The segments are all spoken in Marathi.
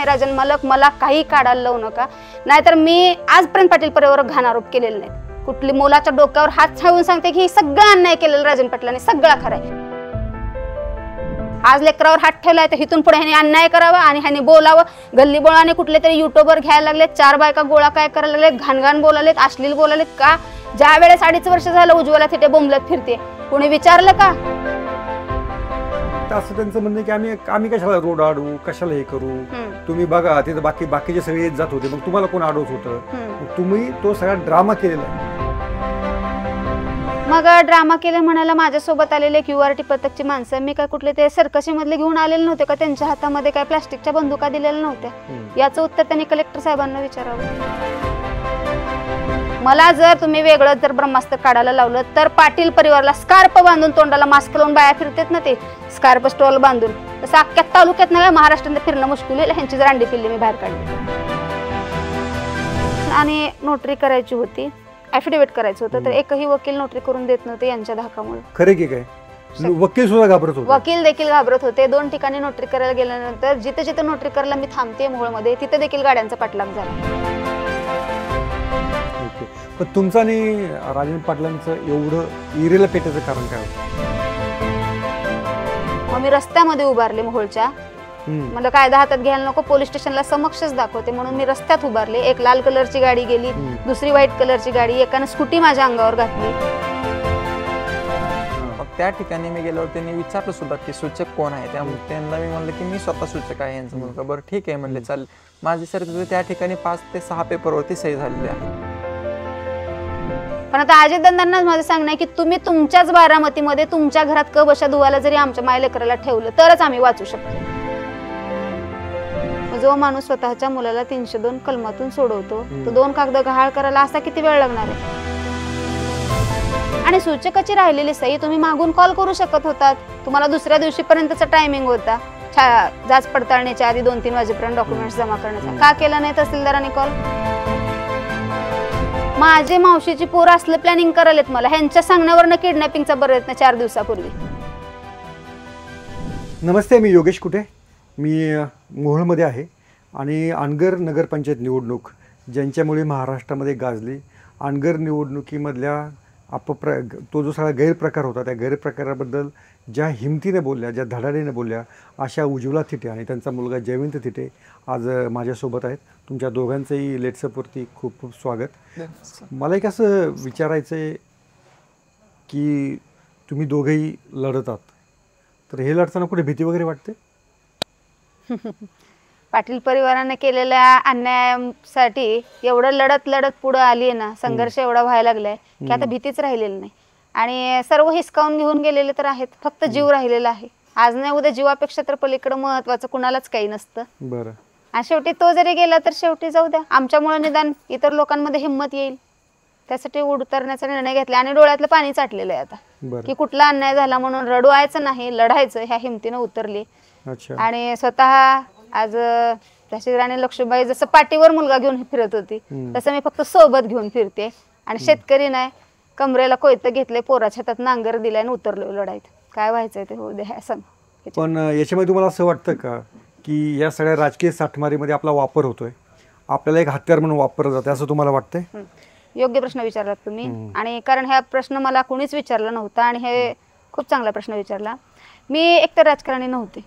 राजन मालक, मला काही काढायला लावू नका, नाहीतर मी आजपर्यंत पाटील परिवारावर घाण आरोप केलेले नाहीत. कुठली मुलाच्या डोक्यावर हात ठेवून सांगते की ही सगळं अन्याय केलेलं राजन पाटलांनी, सगळा खरं आहे. आज लेकरावर हात ठेवलाय तर इथून पुढे ह्याने अन्याय करावा आणि ह्याने बोलावं. गल्ली बोळाने कुठले तरी युट्यूबर घ्यायला लागले, 4 बायका गोळा काय करायला लागले, घाणघाण बोलालेत, अश्लील बोलालेत. का ज्या वेळेस 2.5 वर्ष झालं उज्ज्वला तिथे बोंबलत फिरते, कोणी विचारलं का? असं त्यांचं म्हणणं की आम्ही कशाला रोड अडवू, कशाला हे करू, तुम्ही बघा तिथे बाकीचे सगळे जात होते, मग तुम्हाला कोण अडवत होतं, तुम्ही तो सगळा ड्रामा केलेला आहे. मग ड्रामा केले म्हणायला माझ्यासोबत आलेले QRT पथकची माणसं, मी काय कुठले ते सर्कशी मधले घेऊन आलेले नव्हते का? त्यांच्या हातामध्ये काय प्लास्टिकच्या बंदुका दिलेल्या नव्हत्या? याचं उत्तर त्यांनी कलेक्टर साहेबांना विचारावं. मला जर तुम्ही वेगळं जर ब्रह्मास्त्र काढायला लावलं तर पाटील परिवाराला स्कार्प बांधून, तोंडाला मास्क लावून बाया फिरतात ना, ते स्कार्प स्टॉल बांधून, तसं अख्ख्या तालुक्यात नाही महाराष्ट्रात फिरणं मुश्किल आहे. ह्यांची जर अंडी पिल्ली मी बाहेर काढली. आणि नोटरी करायची होती, ॲफिडेव्हिट करायचं होतं, तर एकही वकील नोटरी करून देत नव्हते यांच्या धाकामुळे. खरे की काय? वकील सुद्धा घाबरत होते, वकील देखील घाबरत होते. 2 ठिकाणी नोटरी करायला गेल्यानंतर जिथे जिथे नोटरी करायला मी थांबते मोहोळमध्ये, तिथे देखील गाड्यांचा पाठलाग झाला. पण तुमचं आणि राजन पाटलांचं एवढं इरेला पेटायचं कारण काय होतं? मग मी रस्त्यामध्ये उभारले मोहोळच्या, मला कायदा हातात घ्यायला नको, पोलीस स्टेशनला समक्षच दाखवते म्हणून मी रस्त्यात उभारले. एक लाल कलरची गाडी गेली, दुसरी व्हाईट कलरची गाडी, एकाने स्कूटी माझ्या अंगावर घातली. मग त्या ठिकाणी मी गेल्यावर त्यांनी विचारलं सुद्धा की सूचक कोण आहे, त्यामुळे त्यांना मी म्हणलं की मी स्वतः सूचक आहे यांचं मुलगा. बरं ठीक आहे म्हणले, चालेल. माझी सर त्या ठिकाणी 5 ते 6 पेपरवरती सही झालेली आहे. पण आता अजितदादांना माझं सांगणं आहे की तुम्ही तुमच्याच बारामतीमध्ये तुमच्या घरात कबशा धुवायला जरी आमच्या मायलेकराला ठेवलं तरच आम्ही वाचू शकतो. जो माणूस स्वतःच्या मुलाला 302 कलमातून सोडवतो, तो 2 कागद गहाळ करायला असा किती वेळ लागणार आहे? आणि सूचकाची राहिलेली सही तुम्ही मागून कॉल करू शकत होतात. तुम्हाला दुसऱ्या दिवशीपर्यंतचा टायमिंग होता जाच पडताळणीच्या आधी 2-3 वाजेपर्यंत डॉक्युमेंट्स जमा करण्याचा. का केला नाही तहसीलदारांनी कॉल? माझे मावशीची पोरं असलं प्लॅनिंग करायलेत मला, ह्यांच्या सांगण्यावरनं किडनॅपिंगचा प्रयत्न 4 दिवसापूर्वी. नमस्ते, मी योगेश कुटे, मी मोहोळमध्ये आहे. आणि अनगर नगरपंचायत निवडणूक ज्यांच्यामुळे महाराष्ट्रामध्ये गाजली, अनगर निवडणुकीमधल्या तो जो सगळा गैरप्रकार होता, त्या गैरप्रकाराबद्दल ज्या हिमतीने बोलल्या, ज्या धडाडीने बोलल्या, अशा उज्ज्वला थिटे आणि त्यांचा मुलगा जयवंत थिटे आज माझ्यासोबत आहेत. तुमच्या दोघांचंही लेट्सअपवरती खूप खूप स्वागत. मला एक असं विचारायचं आहे की तुम्ही दोघेही लढत आहात, तर हे लढताना कुठे भीती वगैरे वाटते? पाटील परिवाराने केलेल्या अन्यायासाठी एवढं लढत पुढे आली आहे ना, संघर्ष एवढा व्हायला लागलाय की आता भीतीच राहिलेली नाही. आणि सर्व हिसकावून घेऊन गेलेले तर आहेत, फक्त जीव राहिलेला आहे. आज नाही उद्या जीवापेक्षा तर पलीकडे महत्वाचं कुणालाच काही नसतं. बरं. आणि शेवटी तो जरी गेला तर शेवटी जाऊ द्या, आमच्यामुळे निदान इतर लोकांमध्ये हिंमत येईल, त्यासाठी उतरण्याचा निर्णय घेतला. आणि डोळ्यातलं पाणी चाटलेलं आहे आता की कुठला अन्याय झाला म्हणून रडवायचं नाही, लढायचं, ह्या हिमतीनं उतरली. आणि स्वतः आज झाशी राणी लक्ष्मीबाई जसं पाठीवर मुलगा घेऊन फिरत होती, तसं मी फक्त सोबत घेऊन फिरते. आणि शेतकरी नाही, कमरेला कोयतं घेतले, पोराच्या हातात नांगर दिलाय आणि उतरलो लढाईत. काय व्हायचंय ते होऊ द्या सांग. पण याच्यामध्ये तुम्हाला असं वाटतं का की या सगळ्या राजकीय साठमारीमध्ये आपला वापर होतोय, आपल्याला एक हत्यार म्हणून वापरलं जाते, असं तुम्हाला वाटतंय? योग्य प्रश्न विचारलात तुम्ही. आणि कारण हा प्रश्न मला कोणीच विचारला नव्हता आणि हे खूप चांगला प्रश्न विचारला. मी एकतर राजकारणी नव्हते.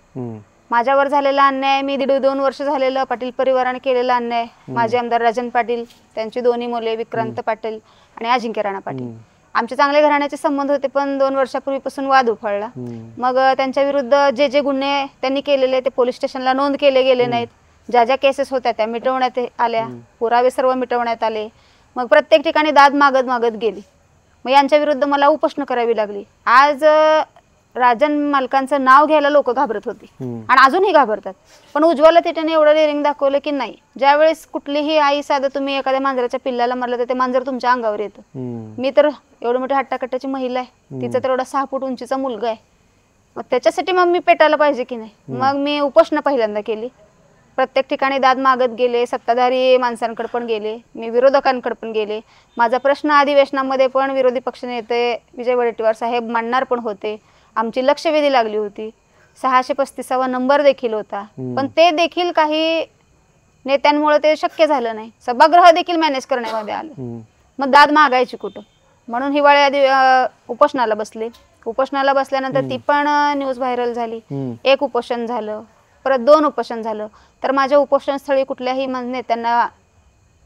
माझ्यावर झालेला अन्याय, मी 1.5-2 वर्ष झालेलं पाटील परिवाराने केलेला अन्याय, माझे आमदार राजन पाटील, त्यांची 2 मुले विक्रांत पाटील आणि अजिंक्य राणा पाटील, आमचे चांगले घराण्याचे संबंध होते. पण 2 वर्षापूर्वीपासून वाद उफाळला. मग त्यांच्या विरुद्ध जे गुन्हे त्यांनी केलेले ते पोलीस स्टेशनला नोंद केले गेले नाहीत. ज्या केसेस होत्या त्या मिटवण्यात आल्या, पुरावे सर्व मिटवण्यात आले. मग प्रत्येक ठिकाणी दाद मागत गेली. मग यांच्या विरुद्ध मला उपोषण करावी लागली. आज राजन मालकांचं नाव घ्यायला लोक घाबरत होती आणि अजूनही घाबरतात. पण उज्ज्वला थिटेने एवढं डेअरिंग दाखवलं की नाही, ज्यावेळेस कुठलीही आई साधं तुम्ही एखाद्या मांजराच्या पिल्लाला मारलं तर ते मांजर तुमच्या अंगावर येतं. मी तर एवढी मोठी हट्टाकट्टाची महिला आहे, तिचा तर एवढा 6 फूट उंचीचा मुलगा आहे. मग त्याच्यासाठी मग मी पेटायला पाहिजे की नाही. मग मी उपोषण पहिल्यांदा केली. प्रत्येक ठिकाणी दाद मागत गेले, सत्ताधारी माणसांकडे पण गेले, मी विरोधकांकडे पण गेले. माझा प्रश्न अधिवेशनामध्ये पण विरोधी पक्षनेते विजय वडेट्टीवार साहेब मांडणार पण होते. आमची लक्षवेधी लागली होती. 635वा नंबर देखील होता. पण ते देखील काही नेत्यांमुळे ते शक्य झालं नाही. सभागृह देखील मॅनेज करण्यामध्ये आलं. मग दाद मागायची कुठं, म्हणून हिवाळ्या उपोषणाला बसले. उपोषणाला बसल्यानंतर ती पण न्यूज व्हायरल झाली. एक उपोषण झालं, परत 2 उपोषण झालं. तर माझ्या उपोषणस्थळी कुठल्याही नेत्यांना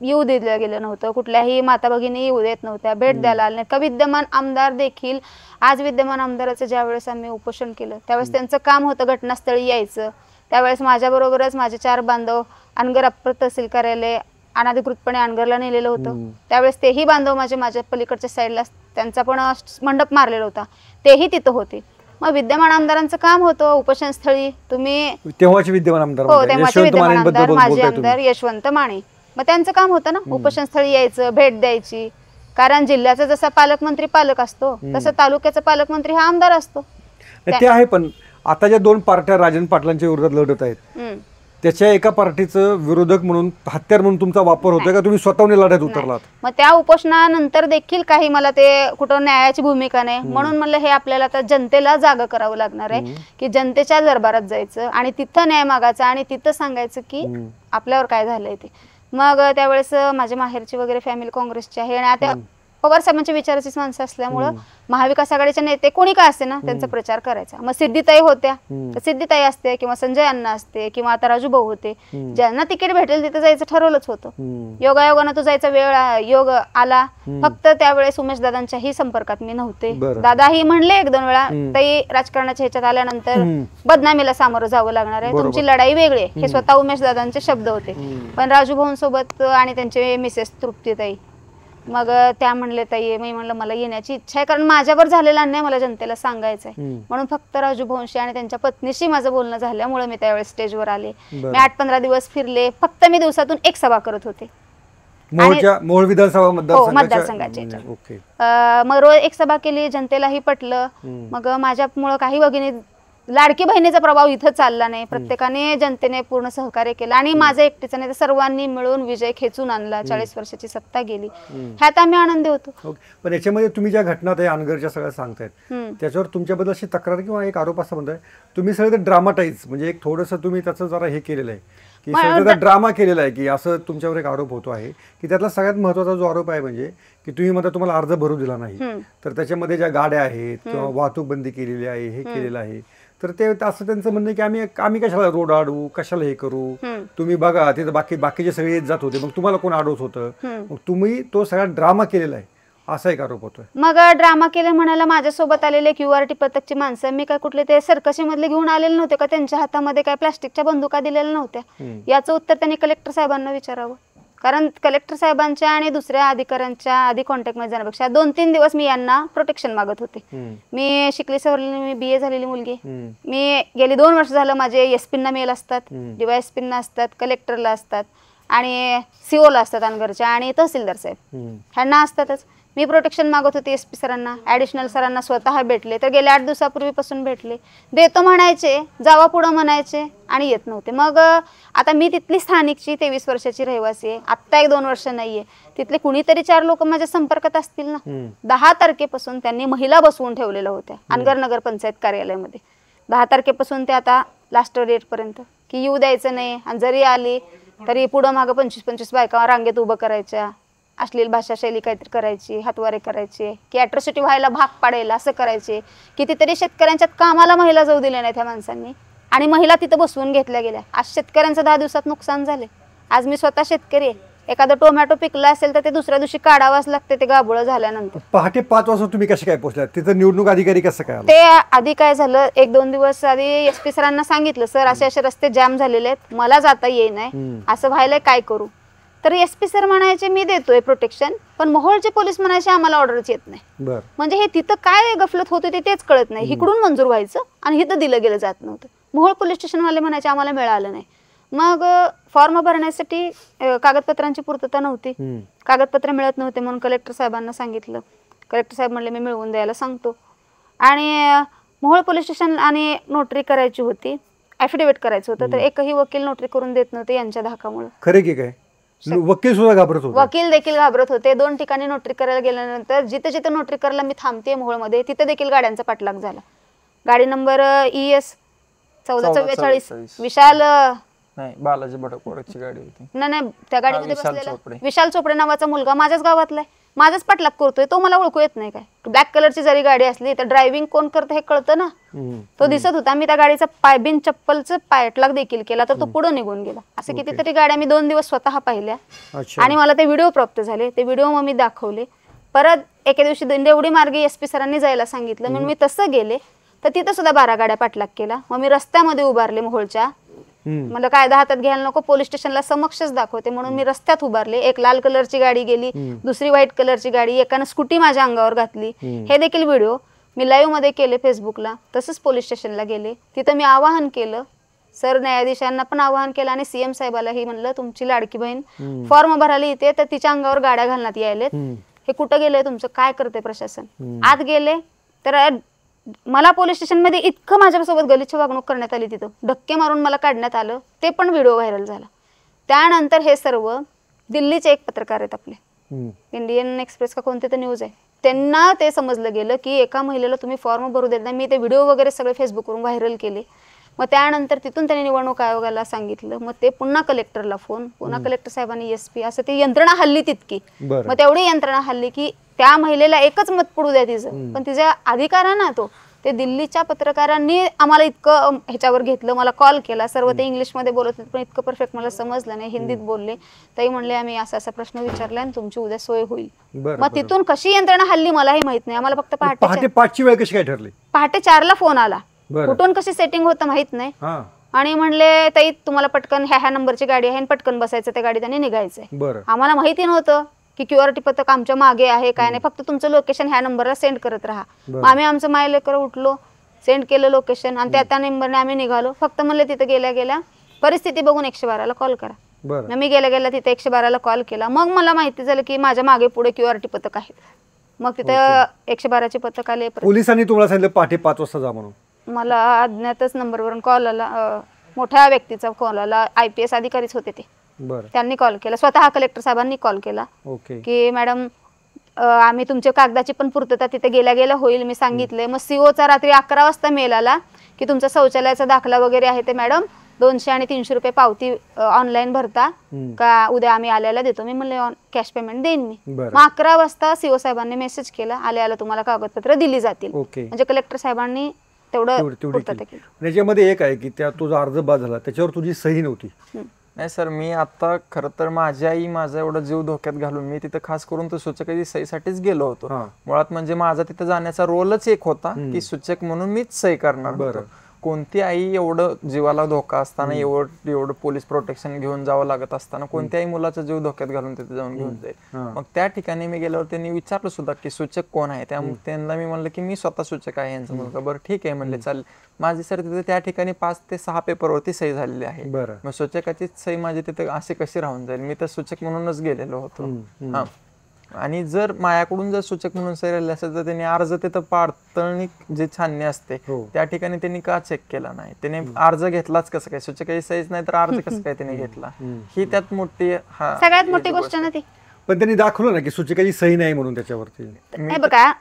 येऊ दिलं गेलं नव्हतं, कुठल्याही माता भगिनी येऊ देत नव्हत्या, भेट द्यायला आले नाहीत. का विद्यमान आमदार देखील, आज विद्यमान आमदाराचं ज्यावेळेस आम्ही उपोषण केलं त्यावेळेस त्यांचं काम होतं घटनास्थळी यायचं. त्यावेळेस माझ्याबरोबरच माझे 4 बांधव अनगर अप्पर तहसील कार्यालय अनाधिकृतपणे अनगरला नेलेलं होतं. त्यावेळेस तेही बांधव माझ्या पलीकडच्या साईडला त्यांचा पण मंडप मारलेला होता, तेही तिथं होते. मग विद्यमान आमदारांचं काम होतं उपोषणस्थळी. तुम्ही तेव्हाचे विद्यमान आमदार हो, तेव्हाचे विद्यमान आमदार माजी आमदार यशवंत माने, मग त्यांचं काम होतं ना उपोषणस्थळी यायचं, भेट द्यायची. कारण जिल्ह्याचा जसा पालकमंत्री पालक असतो तसं तालुक्याचा पालकमंत्री हा आमदार असतो. ते आहे. पण आता ज्या 2 पार्ट्या राजन पाटलांच्या विरोधात लढत आहेत त्याच्या एका पार्टीचं विरोधक म्हणून हत्यार म्हणून तुमचा वापर होतोय का, तुम्ही स्वतःहून लढ्यात उतरलात? मग त्या उपोषणानंतर देखील काही मला ते कुठं न्यायाची भूमिका नाही, म्हणून म्हणलं हे आपल्याला आता जनतेला जागा करावं लागणार आहे की जनतेच्या दरबारात जायचं आणि तिथं न्याय मागायचा आणि तिथं सांगायचं की आपल्यावर काय झालंय ते. मग त्यावेळेस माझ्या माहेरची वगैरे फॅमिली काँग्रेसची आहे आणि आता पवार साहेबांच्या विचाराचीच माणसं असल्यामुळं महाविकास आघाडीचे नेते कोणी का असते ना त्यांचा प्रचार करायचा. मग सिद्धीताई होत्या तर सिद्धीताई असते किंवा संजय अण्णा असते किंवा आता राजू भाऊ होते, ज्यांना तिकीट भेटेल तिथं जायचं ठरवलंच होतं. योगायोगानं तो जायचा वेळ योग आला. फक्त त्यावेळेस उमेश दादांच्याही संपर्कात मी नव्हते. दादाही म्हणले 1-2 वेळा ताई राजकारणाच्या ह्याच्यात आल्यानंतर बदनामीला सामोरं जावं लागणार आहे, तुमची लढाई वेगळी आहे, हे स्वतः उमेश दादांचे शब्द होते. पण राजू भाऊंसोबत आणि त्यांचे मिसेस तृप्तीताई मग त्या म्हणले ताई, मी म्हणलं मला येण्याची इच्छा आहे कारण माझ्यावर झालेला अन्याय मला जनतेला सांगायचा आहे. म्हणून फक्त राजू भाऊंशी आणि त्यांच्या पत्नीशी माझं बोलणं झाल्यामुळे मी त्यावेळेस स्टेजवर आले. मी 8-15 दिवस फिरले. फक्त मी दिवसातून 1 सभा करत होते मोहोळ विधानसभा मतदारसंघाचे. मग रोज 1 सभा केली, जनतेलाही पटलं. मग माझ्यामुळं काही भगिनी, लाडकी बहिणीचा प्रभाव इथं चालला नाही, प्रत्येकाने जनतेने पूर्ण सहकार्य केलं आणि माझं एकटीचं नाही तर सर्वांनी मिळून विजय खेचून आणला. 40 वर्षाची सत्ता गेली, ह्यात आम्ही आनंदी होतो. पण याच्यामध्ये तुम्ही ज्या घटना त्या अनगरच्या सगळ्या सांगतायत त्याच्यावर तुमच्याबद्दल अशी तक्रार किंवा एक आरोप असा म्हणताय तुम्ही सगळं ड्रामाटाईज, म्हणजे एक थोडंसं तुम्ही त्याचं जरा हे केलेलं आहे की सगळं ड्रामा केलेला आहे की असं तुमच्यावर एक आरोप होतो आहे की त्यातला सगळ्यात महत्त्वाचा जो आरोप आहे म्हणजे की तुम्ही मध्ये तुम्हाला अर्ज भरू दिला नाही, तर त्याच्यामध्ये ज्या गाड्या आहेत किंवा वाहतूक बंदी केलेली आहे, हे केलेलं आहे. तर ते असं त्यांचं म्हणणं की आम्ही कशाला रोड अडवू, कशाला हे करू, तुम्ही बघा तिथं बाकीचे सगळे जात होते, मग तुम्हाला कोण अडवत होतं, मग तुम्ही तो सगळा ड्रामा केलेला आहे असा एक आरोप होतोय. मग ड्रामा केलं म्हणायला माझ्यासोबत आलेले QRT पथकची माणसं, मी काय कुठले ते सर्कशी मधले घेऊन आलेले नव्हते का, त्यांच्या हातामध्ये काय प्लास्टिकच्या बंदुका दिलेल्या नव्हत्या? याचं उत्तर त्यांनी कलेक्टर साहेबांना विचारावं. कारण कलेक्टर साहेबांच्या आणि दुसऱ्या अधिकाऱ्यांच्या आधी कॉन्टॅक्टमध्ये जाण्यापेक्षा 2-3 दिवस मी यांना प्रोटेक्शन मागत होते. मी शिकली सवरलेली, मी BA झालेली मुलगी, मी गेली 2 वर्ष झालं माझे SP-ना मेल असतात, DYSP-ना असतात, कलेक्टरला असतात आणि CO ला असतात अनगरच्या आणि तहसीलदार साहेब ह्यांना असतातच. मी प्रोटेक्शन मागत होते SP सरांना, ॲडिशनल सरांना स्वतः भेटले, तर गेल्या 8 दिवसापूर्वीपासून भेटले, देतो म्हणायचे, जावा पुढं म्हणायचे आणि येत नव्हते. मग आता मी तिथली स्थानिकची 23 वर्षाची रहिवासी आहे, आत्ता 1-2 वर्ष नाहीये, तिथले कुणीतरी 4 लोक माझ्या संपर्कात असतील ना. 10 तारखेपासून त्यांनी महिला बसवून ठेवलेल्या होत्या अनगर नगर पंचायत कार्यालयामध्ये. 10 तारखेपासून ते आता लास्ट डेट पर्यंत की येऊ द्यायचं नाही, आणि जरी आली तरी पुढं मागं 25-25 बायका रांगेत उभं करायच्या, अश्लील भाषा शैली काहीतरी करायची, हातवारे करायचे, की ॲट्रॉसिटी व्हायला भाग पाडेल असं करायचे. कितीतरी शेतकऱ्यांच्यात कामाला महिला जाऊ दिल्या नाही त्या माणसांनी आणि महिला तिथं बसवून घेतल्या गेल्या. आज शेतकऱ्यांचं 10 दिवसात नुकसान झाले. आज मी स्वतः शेतकरी आहे, एखादं टोमॅटो पिकला असेल तर ते दुसऱ्या दिवशी काढावंच लागते ते गाभोळं झाल्यानंतर. पहाटे 5 वाजता तुम्ही कसे काय पोहोचलात तिथं? निवडणूक अधिकारी कसं काय? ते आधी काय झालं, 1-2 दिवस आधी SP सरांना सांगितलं, सर असे रस्ते जाम झालेले आहेत, मला जाता येई नाही, असं व्हायलंय, काय करू? तर SP सर म्हणायचे मी देतोय प्रोटेक्शन, पण मोहोळचे पोलीस म्हणायचे आम्हाला ऑर्डरच येत नाही. म्हणजे हे तिथं काय गफलत होती ते तेच कळत नाही. इकडून मंजूर व्हायचं आणि इथं दिलं गेलं जात नव्हतं. मोहोळ पोलीस स्टेशनवाले म्हणायचे आम्हाला मिळालं नाही. मग फॉर्म भरण्यासाठी कागदपत्रांची पूर्तता नव्हती, कागदपत्र मिळत नव्हते, म्हणून कलेक्टर साहेबांना सांगितलं. कलेक्टर साहेब म्हणले मी मिळवून द्यायला सांगतो. आणि मोहोळ पोलीस स्टेशन आणि नोटरी करायची होती, ॲफिडेव्हिट करायचं होतं, तर एकही वकील नोटरी करून देत नव्हते यांच्या धाकामुळे. खरे की काय? वकील सुद्धा घाबरत होते, वकील देखील घाबरत होते. 2 ठिकाणी नोटरी करायला गेल्यानंतर जिथे जिथे नोटरी करायला मी थांबते मोहोळमध्ये तिथे देखील गाड्यांचा पाठलाग झाला. गाडी नंबर ES 1444 विशाल नाही, बालाजी भडकवाडची गाडी होती. नाही त्या गाडीमध्ये विशाल बसलेला चोपडे. विशाल चोपडे नावाचा मुलगा माझ्याच गावातला आहे, माझाच पाठलाग करतोय, तो मला ओळखू येत नाही काय. ब्लॅक कलरची जरी गाडी असली तर ड्रायव्हिंग कोण करतं हे कळतं ना. तो दिसत होता, मी त्या गाडीचा बिन चप्पलचं पाठलाग देखील केला तर तो पुढे निघून गेला. असे कितीतरी गाड्या मी 2 दिवस स्वतः पाहिल्या आणि मला ते व्हिडिओ प्राप्त झाले. ते व्हिडिओ मग मी दाखवले. परत एके दिवशी देवडी मार्गे SP सरांनी जायला सांगितलं, म्हणून मी तसं गेले तर तिथं सुद्धा 12 गाड्या पाठलाग केला. मग मी रस्त्यामध्ये उभारले मोहोळच्या, मला कायदा हातात घ्यायला नको, पोलीस स्टेशनला समक्षच दाखवते म्हणून मी रस्त्यात उभारले. एक लाल कलरची गाडी गेली, दुसरी व्हाईट कलरची गाडी, एकानं स्कूटी माझ्या अंगावर घातली. हे देखील व्हिडिओ मी लाईव्ह मध्ये केले फेसबुकला. तसंच पोलीस स्टेशनला गेले, तिथं मी आवाहन केलं, सर न्यायाधीशांना पण आवाहन केलं आणि CM साहेबालाही म्हणलं तुमची लाडकी बहीण फॉर्म भरायला येते तर तिच्या अंगावर गाड्या घालण्यात यायलेत, हे कुठं गेलंय तुमचं, काय करते प्रशासन. आत गेले तर मला पोलीस स्टेशन मध्ये इतकं माझ्यासोबत गलिच्छ वागणूक करण्यात आली, तिथं धक्के मारून मला काढण्यात आलं, ते पण व्हिडिओ व्हायरल झाला. त्यानंतर हे सर्व दिल्लीचे एक पत्रकार आहेत आपले, इंडियन एक्सप्रेस का कोणते तर न्यूज आहे, त्यांना ते समजलं गेलं की एका महिलेला तुम्ही फॉर्म भरू देत नाही. मी ते व्हिडिओ वगैरे सगळे फेसबुकवरून व्हायरल केले. मग त्यानंतर तिथून त्यांनी निवडणूक आयोगाला सांगितलं, मग ते पुन्हा कलेक्टरला फोन, पुन्हा कलेक्टर साहेबांनी SP, असं ती यंत्रणा हल्ली तितकी. मग तेवढी यंत्रणा हल्ली की त्या महिलेला एकच मत पडू द्या तिचं, पण तिचा अधिकार आहे ना तो. ते दिल्लीच्या पत्रकारांनी आम्हाला इतकं ह्याच्यावर घेतलं, मला कॉल केला, सर्व ते इंग्लिशमध्ये बोलत होते पण इतकं परफेक्ट मला समजलं नाही, हिंदीत बोलले. ताई म्हणले आम्ही असा असा प्रश्न विचारला आणि तुमची उद्या सोय होईल. मग तिथून कशी यंत्रणा हल्ली मलाही माहित नाही. आम्हाला फक्त पहाटे 5ची वेळ कशी काय ठरली? पहाटे 4ला फोन आला, कुठून कशी सेटिंग होतं माहित नाही, आणि म्हणले ताई तुम्हाला पटकन ह्या नंबरची गाडी आहे, पटकन बसायचं त्या गाडीत आणि निघायचंय. आम्हाला माहिती नव्हतं की QRT पथक आमच्या मागे आहे काय नाही, फक्त तुमचं लोकेशन ह्या नंबरला सेंड करत राहा. आम्ही आमचं माय लेकर उठलो, सेंड केलं लोकेशन आणि त्या नंबरने आम्ही निघालो. फक्त म्हणले तिथे गेल्या गेल्या परिस्थिती बघून 112ला कॉल करा. मी गेल्या गेल्या तिथे 112ला कॉल केला. मग मला माहिती झालं की माझ्या मागे पुढे QRT पथक आहेत. मग तिथं 112चे पथक आले. पोलिसांनी तुम्हाला सांगितलं पहाटे 5 वाजता जा म्हणून? मला अज्ञातच नंबरवरून कॉल आला, मोठ्या व्यक्तीचा कॉल आला, IPS अधिकारीच होते ते, त्यांनी कॉल केला. स्वतः कलेक्टर साहेबांनी कॉल केला की मॅडम आम्ही तुमच्या कागदाची पण पूर्तता तिथे गेल्या गेल्या होईल, मी सांगितलंय. मग COचा रात्री 11 वाजता मेल आला की तुमचा शौचालयाचा दाखला वगैरे आहे ते मॅडम 200 आणि 300 रुपये पावती ऑनलाईन भरता का, उद्या आम्ही आल्याला देतो. मी म्हणले कॅश पेमेंट देईन मी. मग 11 वाजता CO साहेबांनी मेसेज केला, आल्याला तुम्हाला कागदपत्र दिली जातील. म्हणजे कलेक्टर साहेबांनी तेवढं त्याच्यामध्ये एक आहे की त्या तुझा अर्ज बाद झाला त्याच्यावर तुझी सही नव्हती. नाही सर, मी आता खरं तर माझी आई माझा एवढा जीव धोक्यात घालून मी तिथं खास करून तो सूचकाची सहीसाठीच गेलो होतो. मुळात म्हणजे माझा तिथं जाण्याचा रोलच एक होता की सूचक म्हणून मीच सही करणार. कोणती आई एवढं जीवाला धोका असताना एवढं पोलीस प्रोटेक्शन घेऊन जावं लागत असताना कोणत्याही मुलाचा जीव धोक्यात घालून तिथे जाऊन घेऊन जाईल. मग त्या ठिकाणी मी गेल्यावर त्यांनी विचारलं सुद्धा की सूचक कोण आहे, त्यामुळे त्यांना मी म्हणलं की मी स्वतः सूचक आहे यांचा मुलगा. बरं ठीक आहे म्हणले, चालेल. माझी सर तिथे त्या ठिकाणी 5 ते 6 पेपरवरती सही झालेली आहे. मग सूचकाची सही माझी तिथे अशी कशी राहून जाईल, मी तर सूचक म्हणूनच गेलेलो होतो. आणि जर माझ्याकडून जर सूचक म्हणून सही राहिली असेल तर त्यांनी अर्ज तिथं पडताळणी जे छाननी असते त्या ठिकाणी त्यांनी का चेक केला नाही, त्याने अर्ज घेतलाच कसं काय, सूचकाची सहीच नाही तर अर्ज कसं काय त्याने घेतला, ही त्यात मोठी सगळ्यात मोठी गोष्ट ना ती. पण त्यांनी दाखवलं ना की सूचकाची सही नाही म्हणून त्याच्यावरती. हे बघा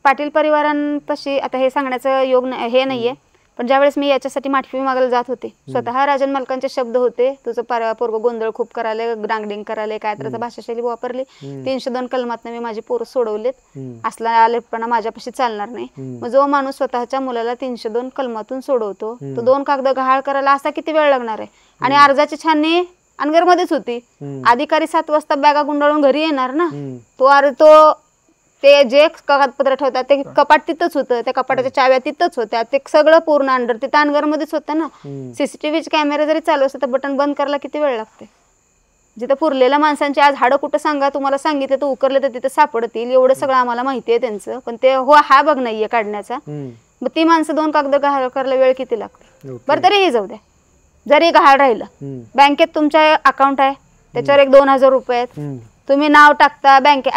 पाटील परिवारांपाशी आता हे सांगण्याचं योग हे नाहीये, पण ज्यावेळेस मी याच्यासाठी माफी मागायला जात होते, स्वतः राजन मालकांचे शब्द होते, तुझं पोरग गोंधळ खूप करायला, डांगडिंग करायला, काय तर भाषाशैली वापरली, 302 कलमातनं मी माझी पोरं सोडवलेत, असला आलेपणा माझ्यापाशी चालणार नाही. मग जो माणूस स्वतःच्या मुलाला 302 कलमातून सोडवतो तो 2 कागद गहाळ करायला असा किती वेळ लागणार आहे. आणि अर्जाची छाननी अनगरमध्येच होती, अधिकारी 7 वाजता बॅगा गुंडाळून घरी येणार ना, तो ते जे कागदपत्र ठेवतात ते कपाट तिथंच होतं, त्या कपाटाच्या चाव्या तिथंच होत्या, ते सगळं पूर्ण अंडर तिथं अनगरमध्येच होतं ना. CCTVचे कॅमेरे जरी चालू असते तर बटन बंद करायला किती वेळ लागते. जिथं पुरलेल्या माणसांची आज हाडं कुठं सांगा तुम्हाला सांगितलं तर उकरले तर तिथं सापडतील, एवढं सगळं आम्हाला माहिती आहे त्यांचं, पण ते हा बघ नाहीये काढण्याचा. मग ती माणसं 2 कागद गहाळ करायला वेळ किती लागते. बरं तरी हे जाऊ द्या, जरी गहाळ राहिलं, बँकेत तुमच्या अकाउंट आहे त्याच्यावर एक 2000 रुपये आहेत, तुम्ही नाव टाकता, बँके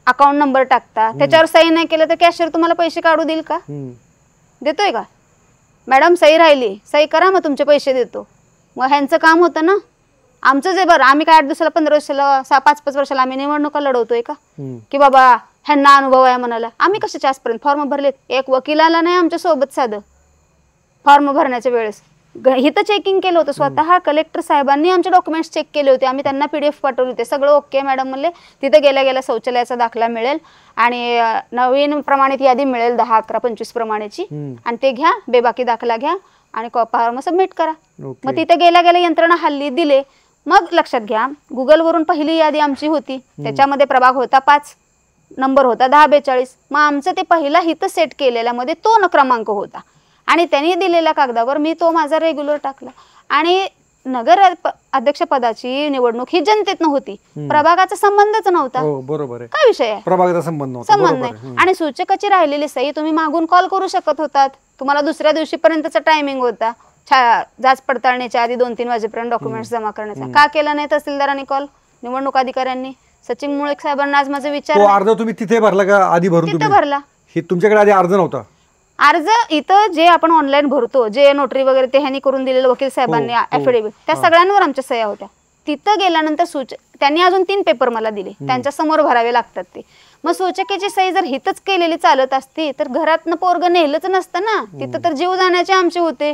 अकाउंट नंबर टाकता, त्याच्यावर सही नाही केलं तर कॅशियर तुम्हाला पैसे काढू देईल का, देतोय का. मॅडम सही राहिली, सही करा मग तुमचे पैसे देतो. मग ह्यांचं काम होतं ना. आमचं जे बरं, आम्ही काय 8 दिवसाला 15 वर्षाला 5-5 वर्षाला आम्ही निवडणुका लढवतोय का की बाबा ह्यांना अनुभव आहे म्हणाला. आम्ही कशाच्या आजपर्यंत फॉर्म भरलेत, एक वकिलाला नाही आमच्या सोबत साधं फॉर्म भरण्याच्या वेळेस. इथं चेकिंग केलं होतं स्वतः कलेक्टर साहेबांनी आमचे डॉक्युमेंट्स चेक केले होते. आम्ही त्यांना PDF पाठवले होते. सगळं ओके मॅडम म्हणले. तिथं गेल्या गेल्या शौचालयाचा दाखला मिळेल आणि नवीन प्रमाणित यादी मिळेल 10, 11, 25 प्रमाणेची आणि ते घ्या, बेबाकी दाखला घ्या आणि फॉर्म सबमिट करा. मग तिथे गेल्या गेल्या यंत्रणा हल्ली दिले. मग लक्षात घ्या, गुगलवरून पहिली यादी आमची होती, त्याच्यामध्ये प्रभाग होता 5, नंबर होता 1042. मग आमचं ते पहिला हित सेट केलेल्यामध्ये तो क्रमांक होता आणि त्यांनी दिलेल्या कागदावर मी तो माझा रेग्युलर टाकला. आणि नगर अध्यक्षपदाची निवडणूक ही जनतेत नव्हती, प्रभागाचा संबंधच नव्हता. बरोबर आहे, काय विषय आहे, प्रभागाचा संबंध नाही. आणि सूचकाची राहिलेली सही तुम्ही मागून कॉल करू शकत होतात. तुम्हाला दुसऱ्या दिवशीपर्यंतचा टायमिंग होता जाच पडताळणीच्या आधी 2-3 वाजेपर्यंत डॉक्युमेंट्स जमा करण्याचा. का केला नाही तहसीलदारांनी कॉल, निवडणूक अधिकाऱ्यांनी? सचिन मुळीक साहेबांना आज माझा विचार. अर्ज तुम्ही तिथे भरला का आधी भरून? तिथे भरला. हे तुमच्याकडे आधी अर्ज नव्हता? अर्ज इथं जे आपण ऑनलाईन भरतो, जे नोटरी वगैरे ते ह्यांनी करून दिलेलं वकील साहेबांनी ॲफिडेव्हिट, त्या सगळ्यांवर आमच्या सह्या होत्या. तिथं गेल्यानंतर त्यांनी अजून 3 पेपर मला दिले, त्यांच्या समोर भरावे लागतात ते. मग सूचकेची सही जर हितच केलेली चालत असती तर घरातनं पोरग नेलंच नसतं ना. तिथं तर जीव जाण्याचे आमचे होते.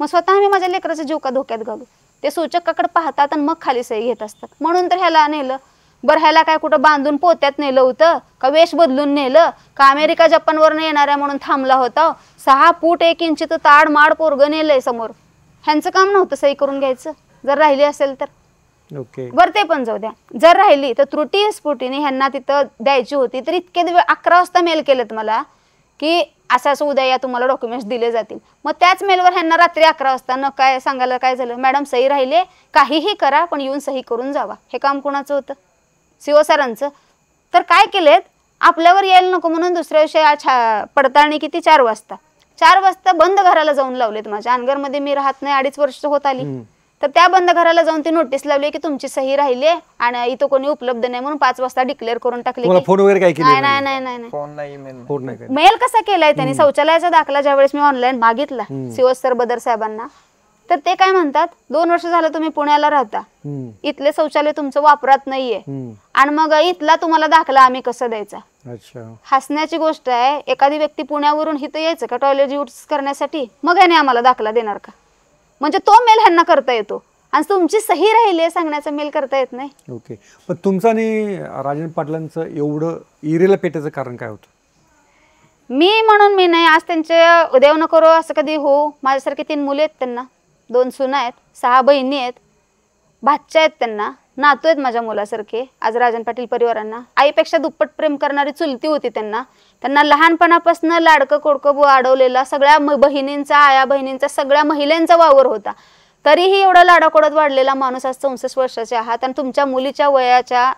मग स्वतः मी माझ्या लेकराचा जीव का धोक्यात घालू? ते सूचकाकडे पाहतात आणि मग खाली सही घेत असतात. म्हणून तर ह्याला नेलं. बरं, ह्याला काय कुठं बांधून पोत्यात नेलं होतं का, वेश बदलून नेलं का, अमेरिका जपानवर येणाऱ्या म्हणून थांबला होता? 6 फूट 1 इंच तर ताड माड पोरग नेलंय समोर. ह्यांचं काम नव्हतं सही करून घ्यायचं जर राहिली असेल तर. बरं, ते पण जाऊ द्या. जर राहिली तर त्रुटी स्फुटीने ह्यांना तिथं द्यायची होती. तर इतके 11 वाजता मेल केलेत मला की असं असं उद्या या, तुम्हाला डॉक्युमेंट्स दिले जातील. मग त्याच मेलवर ह्यांना रात्री 11 वाजता न काय सांगायला काय झालं, मॅडम सही राहिले, काहीही करा पण येऊन सही करून जावा. हे काम कोणाचं होतं? CO सरांचं. तर काय केलेत, आपल्यावर यायला नको म्हणून दुसऱ्या दिवशी पडताळणी किती 4 वाजता 4 वाजता बंद घराला जाऊन लावलेत. माझ्या अनगरमध्ये मी राहत नाही, 2.5 वर्ष होत आली. तर त्या बंद घराला जाऊन ती नोटीस लावली की तुमची सही राहिली आणि इथं कोणी उपलब्ध नाही म्हणून 5 वाजता डिक्लेअर करून टाकली. फोन वगैरे काय केलं? नाही. मेल कसा केलाय त्यांनी? शौचालयाचा दाखला ज्यावेळेस मी ऑनलाईन मागितला CO सर बदर साहेबांना, तर ते काय म्हणतात, 2 वर्ष झालं तुम्ही पुण्याला राहता, इथले शौचालय तुमचं वापरात नाहीये आणि मग इथला तुम्हाला दाखला आम्ही कसं द्यायचा? हसण्याची गोष्ट आहे. एखादी व्यक्ती पुण्यावरून इथं यायचं का टॉयलेट यूज करण्यासाठी? मग याने आम्हाला दाखला देणार का? म्हणजे तो मेल ह्यांना करता येतो आणि तुमची सही राहिली सांगण्याचा मेल करता येत नाही. ओके, पण तुमचं आणि राजन पाटलांचं एवढं इरेला पेटायचं कारण काय होतं? मी म्हणून मी नाही, आज त्यांचे देव न करो असं कधी हो. माझ्यासारखे 3 मुले आहेत त्यांना, 2 सुना आहेत, 6 बहिणी आहेत, भाच्या आहेत त्यांना, नातू आहेत माझ्या मुलासारखे. आज राजन पाटील परिवारांना आईपेक्षा दुप्पट प्रेम करणारी चुलती होती त्यांना. त्यांना लहानपणापासून लाडकं कोडकं वाढवलेला, सगळ्या बहिणींचा, आया बहिणींचा, सगळ्या महिलांचा वावर होता. तरीही एवढा लाडाकोडात वाढलेला माणूस आज 64 वर्षाचे आहात आणि तुमच्या मुलीच्या वयाच्या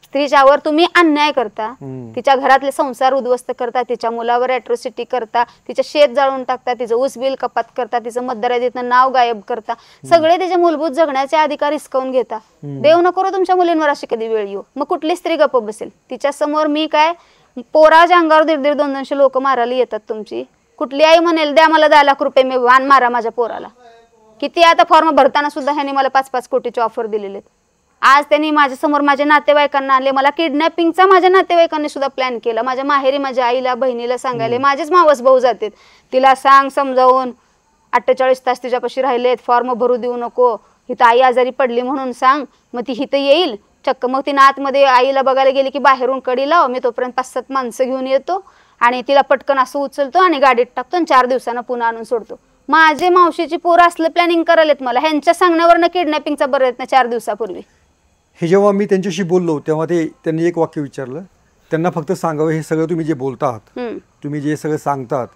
स्त्रीच्यावर तुम्ही अन्याय करता, तिच्या घरातले संसार उद्ध्वस्त करता, तिच्या मुलावर ॲट्रोसिटी करता, तिचं शेत जाळून टाकता, तिचं ऊस बिल कपात करता, तिचं मतदारातनं नाव गायब करता, सगळे तिचे मूलभूत जगण्याचे अधिकार हिसकावून घेता. देव न करो तुमच्या मुलींवर अशी कधी वेळ येऊ. मग कुठली स्त्री गप्प बसेल? तिच्या समोर मी काय, पोराच्या अंगावर 150, 200 लोक मारायला येतात तुमची. कुठली आई म्हणेल द्या मला 10 लाख रुपये, मी वान मारा माझ्या पोराला? किती आता फॉर्म भरताना सुद्धा ह्यांनी मला 5-5 कोटीचे ऑफर दिलेले. आज त्यांनी माझ्यासमोर माझ्या नातेवाईकांना आणले, मला किडनॅपिंगचा माझ्या नातेवाईकांनी सुद्धा प्लॅन केला. माझ्या माहेरी माझ्या आईला बहिणीला सांगायले, माझेच मावस भाऊ जातात, तिला सांग समजावून 48 तास तिच्यापाशी राहिलेत, फॉर्म भरू देऊ नको, हिथं आई आजारी पडली म्हणून सांग, मग ती हिथं येईल चक्क. मग तिनं आतमध्ये आईला बघायला गेली की बाहेरून कडी लाव, मी तोपर्यंत 5-7 माणसं घेऊन येतो आणि तिला पटकन असं उचलतो आणि गाडीत टाकतो आणि 4 दिवसांना पुन्हा आणून सोडतो. माझे मावशीची पोरं असलं प्लॅनिंग करायलेत मला, ह्यांच्या सांगण्यावरनं किडनॅपिंगचा प्रयत्न 4 दिवसापूर्वी. हे जेव्हा मी त्यांच्याशी बोललो तेव्हा त्यांनी एक वाक्य विचारलं, त्यांना फक्त सांगावं हे सगळं तुम्ही जे बोलता आहात, तुम्ही जे सगळं सांगतात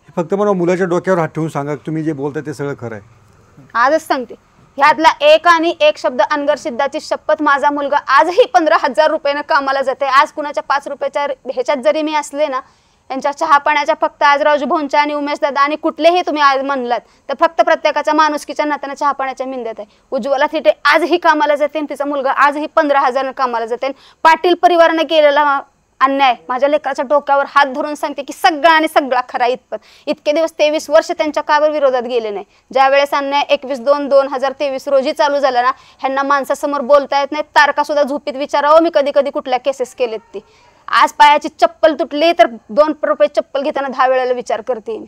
हे फक्त मला मुलाच्या डोक्यावर हात ठेवून सांगा, तुम्ही जे बोलता ते सगळं खरं आहे. आजच सांगते, ह्यातला एक आणि एक शब्द अनगर सिद्धाची शपथ, माझा मुलगा आजही 15,000 रुपयानं कामाला जाते. आज कुणाच्या 5 रुपयाच्या ह्याच्यात जरी मी असले ना, यांच्या चहा पाण्याच्या फक्त आज राजू भाऊंच्या आणि उमेश दादा आणि कुठलेही तुम्ही आज म्हणलात तर फक्त प्रत्येकाच्या माणुसकीच्या नात्याने चहा पाण्याच्या मिंद्यात आहे. उज्ज्वला थिटे आजही कामाला जाते, तिचा मुलगा आजही 15,000 कामाला जाते. पाटील परिवाराने केलेला अन्याय माझ्या लेकराच्या डोक्यावर हात धरून सांगते की सगळा आणि सगळा खरा इतपत. इतके दिवस 23 वर्ष त्यांच्या कावर विरोधात गेले नाही. ज्या वेळेस अन्याय 21/2/2023 रोजी चालू झाला ना, ह्यांना माणसासमोर बोलता येत नाही, तारका सुद्धा झोपीत विचारावं मी कधी कधी कुठल्या केसेस केलेत ती. आज पायाची चप्पल तुटली तर 2 रुपये चप्पल घेताना 10 वेळेला विचार करते मी.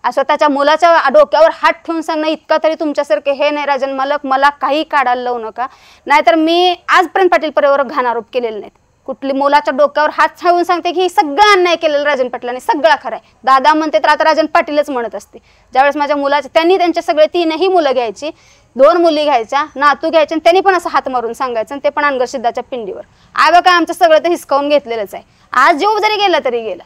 स्वतःच्या मुलाच्या डोक्यावर हात ठेवून सांगणं इतका तरी तुमच्यासारखे हे नाही राजन मालक, मला काही काढायला लावू नका. नाहीतर मी आजपर्यंत पाटील परिवारावर घाण आरोप केलेले नाहीत. कुठली मुलाच्या डोक्यावर हात ठेवून सांगते की सगळं अन्याय केलेलं राजन पाटलांनी, सगळं खरं आहे. दादा म्हणते तर आता राजन पाटीलच म्हणत असते. ज्यावेळेस माझ्या मुलाचे त्यांनी त्यांचे सगळे 3ही मुलं घ्यायची, 2 मुली घ्यायच्या, नातू घ्यायचे, आणि त्यांनी पण असं हात मारून सांगायचं, आणि ते पण अनगर सिद्धाच्या पिंडीवर. बघा काय आमचं सगळं ते हिसकावून घेतलेलंच आहे. आज जीव जरी गेला तरी गेला.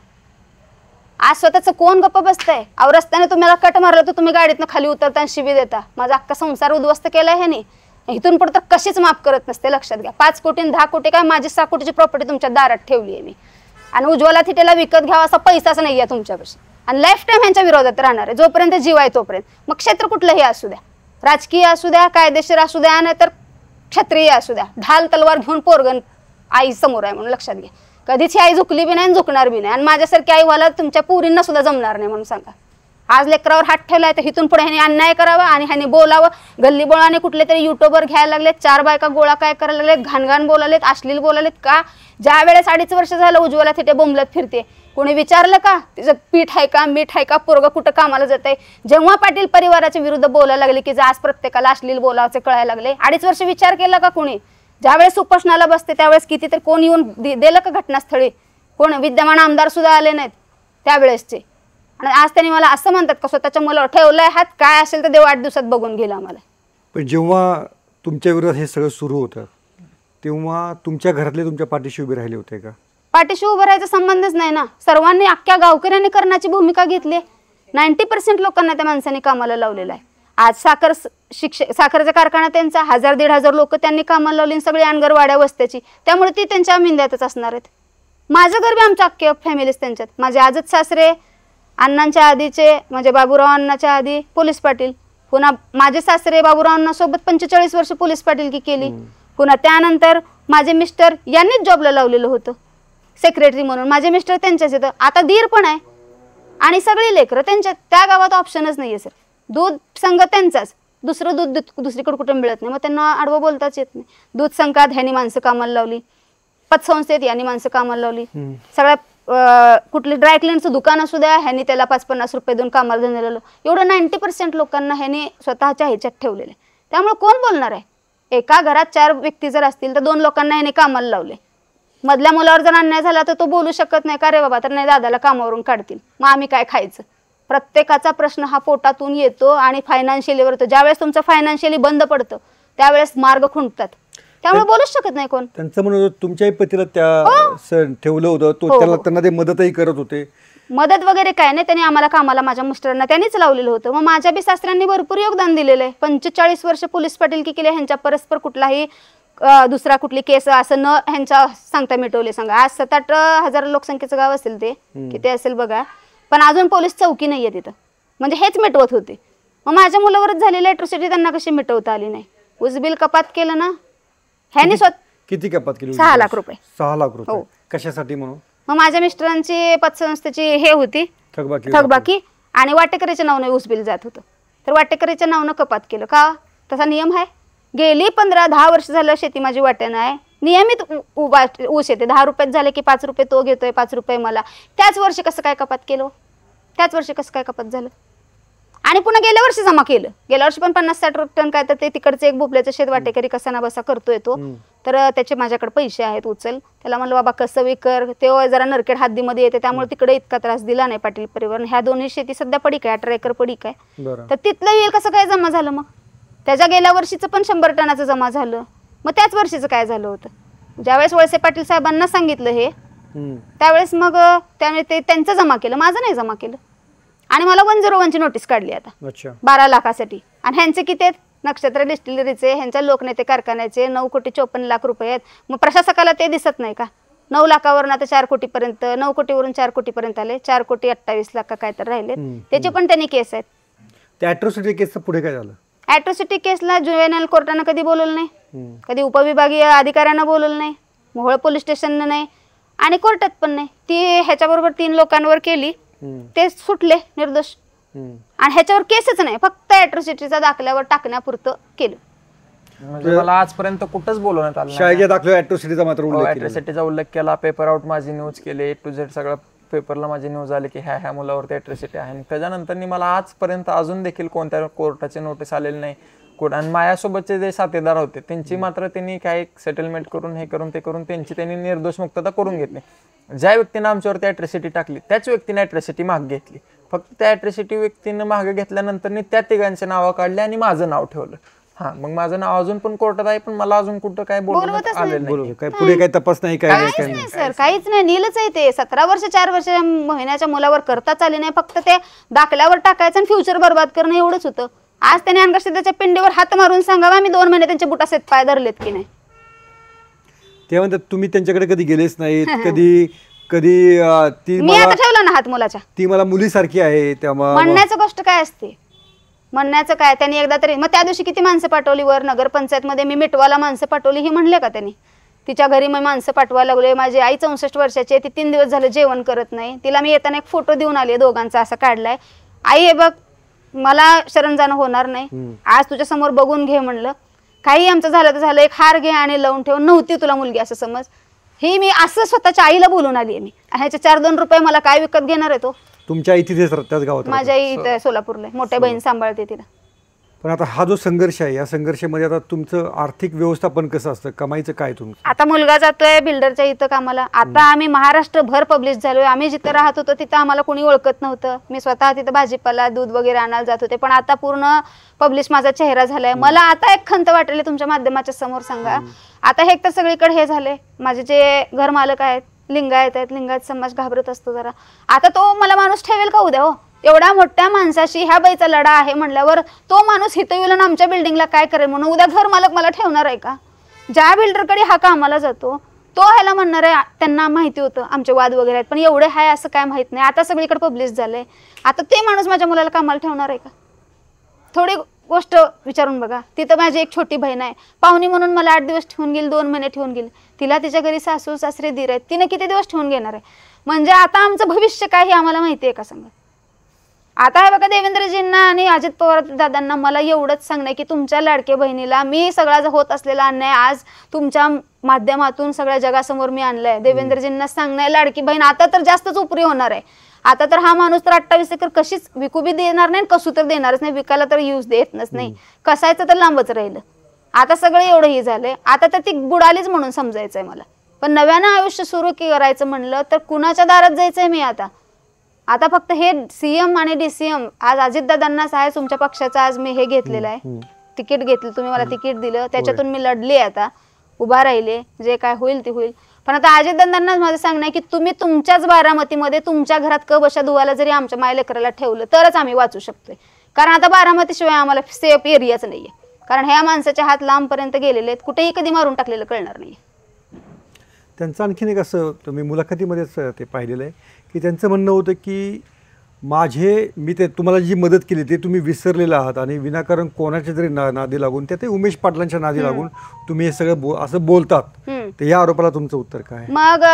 आज स्वतःचं कोण गप्प बसतंय? अहो रस्त्याने तुम्हाला कट मारलं तर तुम्ही गाडीतनं खाली उतरता आणि शिवी देता. माझा अख्खा संसार उद्ध्वस्त केलाय ह्यानी. इथून पुढे तर कशीच माफ करत नसते, लक्षात घ्या. 5 कोटी 10 कोटी काय माझी 6 कोटीची प्रॉपर्टी तुमच्या दारात ठेवली आहे मी, आणि उज्ज्वला थिटेला विकत घ्यावा असा पैसाच नाही आहे तुमच्यापाशी, आणि लाईफ टाईम ह्यांच्या विरोधात राहणार आहे जोपर्यंत जीव आहे तोपर्यंत. मग क्षेत्र कुठलंही असू द्या, राजकीय असू द्या, कायदेशीर असू द्या, नाही तर क्षत्रिय असू द्या, ढाल तलवार घेऊन पोरगण आई समोर आहे म्हणून लक्षात घ्या. कधीच ही आई झुकली बी नाही, झुकणार बी नाही, आणि माझ्यासारखी आई व्हायला तुमच्या पुरींना सुद्धा जमणार नाही म्हणून सांगा. आज लेकरावर हात ठेवलाय तर इथून पुढे ह्याने अन्याय करावा, आणि ह्याने बोलावं. गल्ली बोळाने कुठले तरी युट्यूबर घ्यायला लागलेत, 4 बायका गोळा काय करायला लागलेत, घाणघाण बोलालेत, अश्लील बोलालेत. का? ज्या वेळेस 2.5 वर्ष झालं उज्ज्वला थिटे बोंबलत फिरते, कोणी विचारलं का तिचं पीठ आहे का, मीठ आहे का, पोरगं कुठं कामाला जात आहे? जेव्हा पाटील परिवाराच्या विरुद्ध बोलायला लागले की आज प्रत्येकाला अश्लील बोलावचे कळायला लागले, 2.5 वर्ष विचार केला का कोणी? ज्यावेळेस उपोषणाला बसते त्यावेळेस कितीतरी कोण येऊन दिलं का घटनास्थळी? कोण विद्यमान आमदार सुद्धा आले नाहीत त्यावेळेसचे. आणि आज त्यांनी मला असं म्हणतात का स्वतःच्या मुलावर ठेवलाय हात, काय असेल तर देव 8 दिवसात बघून गेला आम्हाला. पण जेव्हा तुमच्या विरोधात हे सगळं सुरू होतं तेव्हा तुमच्या घरातले तुमच्या पाठीशी उभे राहिले होते का? पाठीशी उभं राहायचा संबंधच नाही ना. सर्वांनी अख्ख्या गावकऱ्यांनी करण्याची भूमिका घेतली. 90% लोकांना त्या माणसाने कामाला लावलेलं आहे. आज साखरचा कारखाना त्यांचा 1000-1500 लोक त्यांनी कामाला लावली, सगळी अनगर वाड्या वस्त्याची, त्यामुळे ती त्यांच्या मिंद्यातच असणार आहेत. माझं घर बी आमच्या अख्ख्या फॅमिलीच त्यांच्यात. माझे आजच सासरे अण्णांच्या आधीचे म्हणजे बाबूराव अण्णाच्या आधी पोलीस पाटील, पुन्हा माझे सासरे बाबूराव अण्णासोबत 45 वर्ष पोलीस पाटीलकी केली. पुन्हा त्यानंतर माझे मिस्टर यांनीच जॉबला लावलेलं होतं सेक्रेटरी म्हणून. माझे मिस्टर त्यांच्याच येतं. आता दीर पण आहे आणि सगळी लेकरं त्यांच्या. त्या गावात ऑप्शनच नाही आहे सर. दूध संघ त्यांचाच, दुसरं दूध दुसरीकडे कुठं मिळत नाही, मग त्यांना आडवं बोलताच येत नाही. दूध संघात ह्यांनी माणसं कामाला लावली, पतसंस्थेत यांनी माणसं कामाला लावली, सगळ्या कुठले ड्रायक्लिनचं दुकान असू द्या ह्यांनी त्याला 5-50 रुपये देऊन कामाला देऊन. एवढं 90% लोकांना ह्यांनी स्वतःच्या ह्याच्यात ठेवलेलं आहे. त्यामुळे कोण बोलणार आहे? एका घरात 4 व्यक्ती जर असतील तर 2 लोकांना ह्यांनी कामाला लावले. मधल्या मुलावर जर अन्याय झाला तर तो बोलू शकत नाही का रे बाबा, तर नाही दादाला कामावरून काढतील, मग आम्ही काय खायचं? प्रत्येकाचा प्रश्न हा पोटातून येतो आणि फायनान्शियलीवर येतो. ज्यावेळेस तुमचं फायनान्शियली बंद पडतं त्यावेळेस मार्ग खुंटतात, त्यामुळे बोलूच शकत नाही कोण. त्यांचं म्हणत होतं तुमच्याही पतीला त्या ठेवलं होतं, तो त्यांना ते मदतही करत होते. मदत वगैरे काय नाही, त्यांनी आम्हाला कामाला माझ्या मिस्टरांना त्यांनीच लावलेलं होतं. मग माझ्या बी सासऱ्यांनी भरपूर योगदान दिलेलं आहे. 45 वर्ष पोलीस पाटीलकी केले. ह्यांच्या परस्पर कुठलाही दुसरा कुठली केस असं न ह्यांच्या सांगता मिटवले. सांगा आज 7-8 हजार लोकसंख्येचं गाव असेल ते किती असेल बघा, पण अजून पोलीस चौकी नाहीये तिथं, म्हणजे हेच मिटवत होते. मग माझ्या मुलावरच झालेली अॅट्रॉसिटी त्यांना कशी मिटवता आली नाही? उसबिल कपात केलं ना ह्यांनी. किती कपात केली? 6 लाख रुपये. 6 लाख रुपये कशासाठी म्हणून? मग माझ्या मिस्टरांची पतसंस्थेची हे होती थकबाकी, आणि वाटेकरीच्या नावाने उसबिल जात होतं, तर वाटेकरीच्या नावानं कपात केलं. का? तसा नियम आहे. गेली 15-10 वर्ष झालं शेती माझी वाट्यानं आहे, नियमित ऊस येते. 10 रुपयात झाले की 5 रुपये तो घेतोय, 5 रुपये मला. त्याच वर्षी कसं काय कपात केलं? त्याच वर्षी कसं काय कपात झालं? आणि पुन्हा गेल्या वर्षी जमा केलं. गेल्या वर्षी पण 50-60 टन काय तर ते तिकडचं एक भोपल्याचं शेत वाटेकरी कसा ना बसा करतोय तो, तर त्याचे माझ्याकडे पैसे आहेत उचल. त्याला म्हणलं बाबा कसं विकर, ते जरा नरकेड हद्दीमध्ये येते त्यामुळे तिकडे इतका त्रास दिला नाही पाटील परिवार. ह्या दोन्ही शेती सध्या पडीक आहे, 18 एकर पडीक आहे, तर तिथलं येईल कसं काय जमा झालं? मग त्याच्या गेल्या वर्षीचं पण 100 टनाचं जमा झालं. मग त्याच वर्षीचं काय झालं होतं? ज्यावेळेस वळसे पाटील साहेबांना सांगितलं हे त्यावेळेस मग त्यामुळे ते त्यांचं जमा केलं, माझं नाही जमा केलं. आणि मला 101 ची नोटीस काढली आता 12 लाखासाठी. आणि ह्यांचे किती आहेत? नक्षत्र डिस्टिलरीचे, ह्यांच्या लोकनेते कारखान्याचे 9,54,00,000 रुपये आहेत. मग प्रशासकाला ते दिसत नाही का? 9 लाखावरून आता 4 कोटीपर्यंत, 9 कोटीवरून 4 कोटीपर्यंत आले. 4,28,00,000 काय तर राहिले, त्याचे पण त्यांनी केस आहेत. त्या अॅट्रॉसिटी केसचं पुढे काय झालं? अॅट्रॉसिटी केसला जुवेनाइल कोर्टानं कधी बोलवलं नाही, कधी उपविभागीय अधिकाऱ्यांना बोलवलं नाही, मोहोळ पोलीस स्टेशननं नाही, आणि कोर्टात पण नाही. ती ह्याच्याबरोबर 3 लोकांवर केली, ते सुटले निर्दोष. आणि ह्याच्यावर केसच नाही, फक्त अॅट्रॉसिटीचा दाखल्यावर टाकण्यापुरतं केलं. म्हणजे मला आजपर्यंत कुठंच बोलवण्यात आलं शाळेच्या दाखल्यावर अॅट्रॉसिटीचा मात्र अॅट्रॉसिटीचा उल्लेख केला, पेपर आउट माझी न्यूज केले, A to Z सगळं पेपरला माझी न्यूज आली की ह्या मुलावरती अॅट्रॉसिटी आहे, आणि त्याच्यानंतर मला आजपर्यंत अजून देखील कोणत्या कोर्टाची नोटीस आलेली नाही. आणि माझ्यासोबतचे जे साथीदार होते त्यांची मात्र त्यांनी काय सेटलमेंट करून हे करून ते करून त्यांनी निर्दोष मुक्तता करून घेतली. ज्या व्यक्तीनं आमच्यावरती अॅट्रॉसिटी टाकली त्याच व्यक्तीने अॅट्रॉसिटी मागे घेतली. फक्त त्या अॅट्रॉसिटी व्यक्तीनं मागे घेतल्यानंतर त्या तिघांचे नावं काढले आणि माझं नाव ठेवलं. हा, मग माझं नाव अजून पण कोर्टात आहे, पण मला अजून कुठं काय बोलवण्यात आलेलं नाही. काय पुढे काय तपास नाही, काय नाही सर, काहीच नाही. नीलच आहे ते. 17 वर्ष 4 वर्ष महिन्याच्या मुलावर करताच आले नाही. फक्त ते दाखल्यावर टाकायचं आणि फ्युचर बर्बाद करणं एवढंच होतं. आज त्याने अंगठ्याच्या पिंडीवर हात मारून सांगावा मी 2 महिने त्यांच्या बुटासेत पाय धरलेत की नाही. ते म्हणतात तुम्ही त्यांच्याकडे कधी गेलेच नाहीत, कधी ती मी आता ठेवला ना हात मुलाच्या. ती मला मुलीसारखी आहे. म्हणण्याचं गोष्ट काय असते, म्हणण्याचं काय. त्यांनी एकदा तरी मग त्या दिवशी किती माणसं पाठवली वर नगरपंचायत मध्ये, मी मिटवाला माणसं पाठवली ही म्हणले का त्यांनी. तिच्या घरी मी माणसं पाठवायला लागलोय. माझी आई 64 वर्षाची आहे, ती 3 दिवस झाले जेवण करत नाही. तिला मी येताना एक फोटो देऊन आले, दोघांचा असा काढलाय. आई हे बघ मला शरण जाणं होणार नाही, आज तुझ्या समोर बघून घे म्हणलं. काही आमचं झालं तर झालं, एक हार घे आणि लावून ठेव, नव्हती तुला मुलगी असं समज. ही मी असं स्वतःच्या आईला बोलून आली आहे. मी ह्याचे 4-2 रुपये मला काय विकत घेणार आहे तो. तुमच्या आई तिथेच त्याच गावात? माझ्या आई इथे सोलापूरला, मोठ्या बहीण सांभाळते तिला. पण आता हा जो संघर्ष आहे, या संघर्षामध्ये आता तुमचं आर्थिक व्यवस्थापन कसं असतं, कमाईचं काय तुमचं? आता मुलगा जातोय बिल्डरच्या इथं कामाला. आता आम्ही महाराष्ट्रभर पब्लिश झालोय. आम्ही जिथं राहत होतो तिथं आम्हाला कोणी ओळखत नव्हतं. मी स्वतः तिथं भाजीपाला दूध वगैरे आणायला जात होते, पण आता पूर्ण पब्लिश माझा चेहरा झालाय. मला आता एक खंत वाटली तुमच्या माध्यमाच्या समोर सांगा. आता हे तर सगळीकडे हे झाले, माझे जे घर मालक आहेत लिंगायत आहेत, लिंगायत समाज घाबरत असतो जरा. आता तो मला माणूस ठेवेल का उद्या? हो, एवढ्या मोठ्या माणसाशी ह्या बाईचा लढा आहे म्हणल्यावर तो माणूस हिथं येऊन आमच्या बिल्डिंगला काय करेल म्हणून उद्या घर मालक मला ठेवणार आहे का? ज्या बिल्डरकडे हा कामाला जातो तो ह्याला म्हणणार आहे, त्यांना माहिती होतं आमचे वाद वगैरे आहेत पण एवढे हाय असं काय माहित नाही. आता सगळीकडे पब्लिश झालंय. आता ते माणूस माझ्या मुलाला कामाला ठेवणार आहे का? थोडी गोष्ट विचारून बघा. तिथं माझी एक छोटी बहीण आहे, पाहुणी म्हणून मला 8 दिवस ठेवून गेली, 2 महिने ठेवून गेली. तिला तिच्या घरी सासू सासरे दीर आहेत, तिने किती दिवस ठेवून घेणार आहे? म्हणजे आता आमचं भविष्य काय हे आम्हाला माहिती आहे का सांगा? आता हे बघा, देवेंद्रजींना आणि अजित पवार दादांना मला एवढंच सांगणं की तुमच्या लाडक्या बहिणीला मी सगळा जो होत असलेला अन्याय आज तुमच्या माध्यमातून सगळ्या जगासमोर मी आणलाय. देवेंद्रजींना सांगणं, लाडकी बहीण आता तर जास्तच उपरी होणार आहे. आता तर हा माणूस तर 28 एकर कशीच विकू बी देणार नाही, कसू तर देणारच नाही, विकायला तर यूज देतच नाही, कसायचं तर लांबच राहिलं. आता सगळं एवढं ही झालंय. आता तर ती बुडालीच म्हणून समजायचंय मला. पण नव्यानं आयुष्य सुरू करायचं म्हणलं तर कुणाच्या दारात जायचंय मी आता फक्त हे सीएम आणि डीसीएम आज अजितदादांनाच आहे, तुमच्या पक्षाचं आज मी हे घेतलेलं आहे, तिकीट घेतलं, तुम्ही मला तिकीट दिलं, त्याच्यातून मी लढले, आता उभा राहिले, जे काय होईल ते होईल. पण आता अजितदादांनाच माझं सांगणं आहे की तुम्ही तुमच्याच बारामतीमध्ये तुमच्या घरात कबशा धुवायला जरी आमच्या मायलेकराला ठेवलं तरच आम्ही वाचू शकतोय. कारण आता बारामतीशिवाय आम्हाला सेफ एरियाच नाहीये. कारण ह्या माणसाचे हात लांबपर्यंत गेलेले आहेत, कुठेही कधी मारून टाकलेलं कळणार नाही. त्यांचं आणखीन एक असं तुम्ही मुलाखतीमध्येच ते पाहिलेलं आहे की त्यांचं म्हणणं होतं की मी ते तुम्हाला जी मदत केली ते तुम्ही विसरलेला आहात आणि विनाकारण कोणाच्या तरी नादी लागून त्यात उमेश पाटलांच्या नादी लागून तुम्ही हे सगळं असं बोलतात. तर या आरोपाला तुमचं उत्तर काय? मग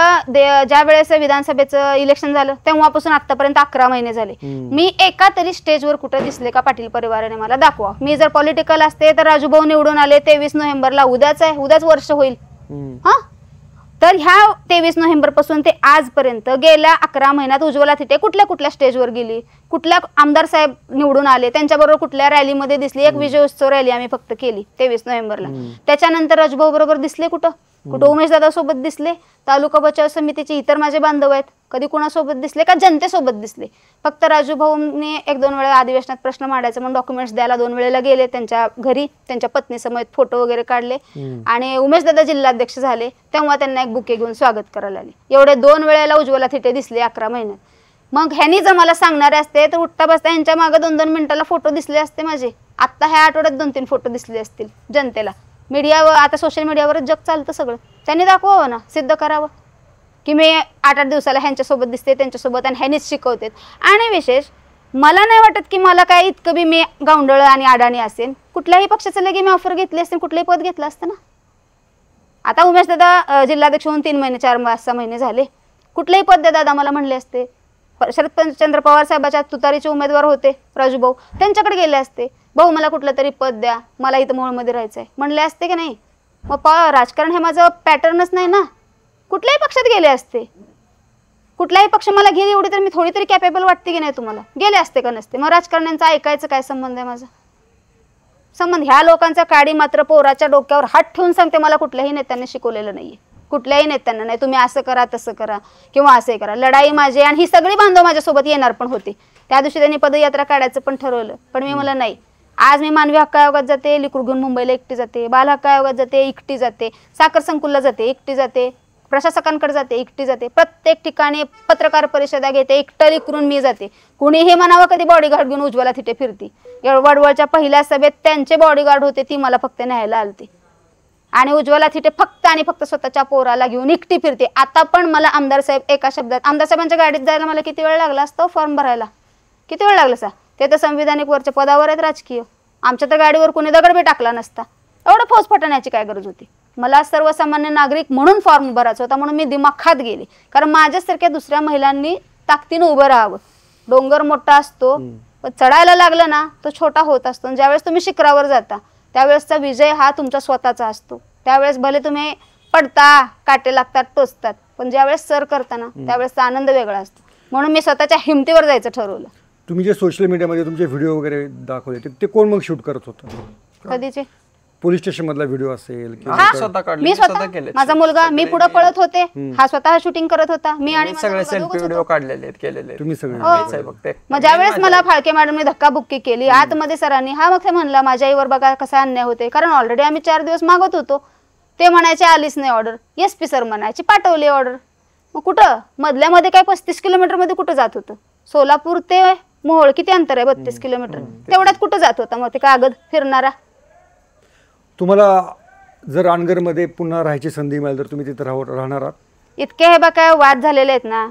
ज्या वेळेस विधानसभेचं इलेक्शन झालं तेव्हापासून आतापर्यंत 11 महिने झाले. मी एका तरी स्टेजवर कुठे दिसले का पाटील परिवाराने मला दाखवा. मी जर पॉलिटिकल असते तर राजूभाऊ निवडून आले 23 नोव्हेंबरला, उद्याच वर्ष होईल. हा, तर ह्या 23 नोव्हेंबर पासून ते आजपर्यंत गेल्या 11 महिन्यात उज्ज्वला थिटे कुठल्या स्टेजवर गेली, कुठल्या आमदार साहेब निवडून आले, त्यांच्याबरोबर कुठल्या रॅलीमध्ये दिसली? एक विजयोत्सव रॅली आम्ही फक्त केली 23 नोव्हेंबरला. त्याच्यानंतर राजूभाऊ बरोबर दिसले कुठं उमेश दादा सोबत दिसले? तालुका बचाव समितीचे इतर माझे बांधव आहेत, कधी कोणासोबत दिसले का? जनतेसोबत दिसले. फक्त राजूभाऊंनी 1-2 वेळा अधिवेशनात प्रश्न मांडायचा म्हणून डॉक्युमेंट्स द्यायला 2 वेळेला गेले त्यांच्या घरी, त्यांच्या पत्नी समेत फोटो वगैरे काढले. आणि उमेश दादा जिल्हाध्यक्ष झाले तेव्हा त्यांना एक बुके घेऊन स्वागत करायला आले. एवढे 2 वेळेला उज्ज्वला थिटे दिसले 11 महिन्यात. मग ह्यांनी जर मला सांगणारे असते तर उठता बसता यांच्या मागे 2-2 मिनिटाला फोटो दिसले असते माझे. आता ह्या आठवड्यात 2-3 फोटो दिसले असतील जनतेला. मीडियावर आता सोशल मीडियावरच जग चालतं सगळं. त्यांनी दाखवावं ना, सिद्ध करावं की मी 8-8 दिवसाला ह्यांच्यासोबत दिसते, त्यांच्यासोबत, आणि ह्यांनीच शिकवते. आणि विशेष मला नाही वाटत की मला काय इतकं बी मी गावंडळ आणि अडाणी असेल. कुठल्याही पक्षाचं लगे मी ऑफर घेतली असते, कुठलंही पद घेतलं असतं ना. आता उमेश दादा जिल्हाध्यक्ष होऊन 3 महिने 4-6 महिने झाले, कुठलंही पद द्या दादा मला म्हणले असते. शरदचंद्र पवार साहेबाच्या तुतारीचे उमेदवार होते राजूभाऊ, त्यांच्याकडे गेले असते, भाऊ मला कुठलं तरी पद द्या, मला इथं मोहोळमध्ये राहायचं आहे म्हणले असते की नाही? मग राजकारण हे माझं पॅटर्नच नाही ना, कुठल्याही पक्षात गेले असते. कुठलाही पक्ष मला घेईल एवढी तर मी थोडी तरी कॅपेबल वाटते की नाही तुम्हाला? गेले असते का नसते? मग राजकारण्यांचा ऐकायचं काय संबंध आहे माझा? संबंध ह्या लोकांचा काडी मात्र पोराच्या डोक्यावर हात ठेवून सांगते, मला कुठल्याही नेत्यांनी शिकवलेलं नाहीये, कुठल्याही नेत्यांना नाही. तुम्ही असं करा तसं करा किंवा असं करा. लढाई माझी आणि ही सगळी बांधव माझ्यासोबत येणार पण होती. त्या दिवशी त्यांनी पदयात्रा काढायचं पण ठरवलं, पण मी मला नाही. आज मी मानवी हक्क आयोगात जाते, लिकूर घेऊन मुंबईला एकटी जाते, बाल हक्क आयोगात जाते एकटी जाते, साखर संकुलला जाते एकटी जाते, प्रशासकांकडे जाते एकटी जाते, प्रत्येक ठिकाणी पत्रकार परिषदा घेते, एकटं करून मी जाते. कुणीही म्हणावं कधी बॉडीगार्ड घेऊन उज्ज्वला तिथे फिरती. वडवळच्या पहिल्या सभेत त्यांचे बॉडीगार्ड होते, ती मला फक्त न्यायला आलती. आणि उज्ज्वला तिथे फक्त आणि फक्त स्वतःच्या पोराला घेऊन एकटी फिरते. आता पण मला आमदार साहेब एका शब्दात, आमदार साहेबांच्या गाडीत जायला मला किती वेळ लागला असतो फॉर्म भरायला? किती वेळ लागला सा? ते तर संविधानिक वरच्या पदावर आहेत राजकीय. आमच्या तर गाडीवर कोणी दगड बी टाकला नसता. एवढं फौज फटण्याची काय गरज होती? मला सर्वसामान्य नागरिक म्हणून फॉर्म भरायचा होता, म्हणून मी दिमाखात गेले. कारण माझ्यासारख्या दुसऱ्या महिलांनी ताकदीनं उभं राहावं. डोंगर मोठा असतो पण चढायला लागलं ना तो छोटा होत असतो. ज्यावेळेस तुम्ही शिखरावर जाता त्यावेळेसचा विजय हा तुमचा स्वतःचा असतो. त्यावेळेस भले तुम्ही पडता, काटे लागतात, टोचतात, पण ज्यावेळेस सर करताना त्यावेळेसचा आनंद वेगळा असतो. म्हणून मी स्वतःच्या हिमतीवर जायचं ठरवलं. तुम्ही जे सोशल मीडियामध्ये तुमचे व्हिडिओ वगैरे दाखवले ते कोण मग शूट करत होतं? कधीचे? पोलीस स्टेशन मधला व्हिडिओ असेल किंवा मी स्वतः, माझा मुलगा, मी पुढे पळत होते, हा स्वतः शूटिंग करत होता. मी आणि सगळे सेल्फी व्हिडिओ काढलेले आहेत, केलेले. तुम्ही सगळे मग ज्यावेळेस मला फाळके मॅडमने धक्काबुक्की केली आतमध्ये सरांनी, हा मग ते म्हणला माझ्या आईवर बघा कसा अन्याय होते. कारण ऑलरेडी आम्ही 4 दिवस मागत होतो. ते म्हणायचे आलीच नाही ऑर्डर, SP सर म्हणायचे पाठवली ऑर्डर. मग कुठं मधल्यामध्ये काय 35 किलोमीटर मध्ये कुठं जात होतं? सोलापूर ते मोहोळ किती अंतर आहे? 32 किलोमीटर. तेवढ्यात कुठं जात होता मग ते कागद फिरणारा? तुम्हाला जर अनगरमध्ये पुन्हा राहायची संधी मिळाली तर तुम्ही तिथे राहणार आहात? इतके हे बघा वाद झालेले आहेत ना,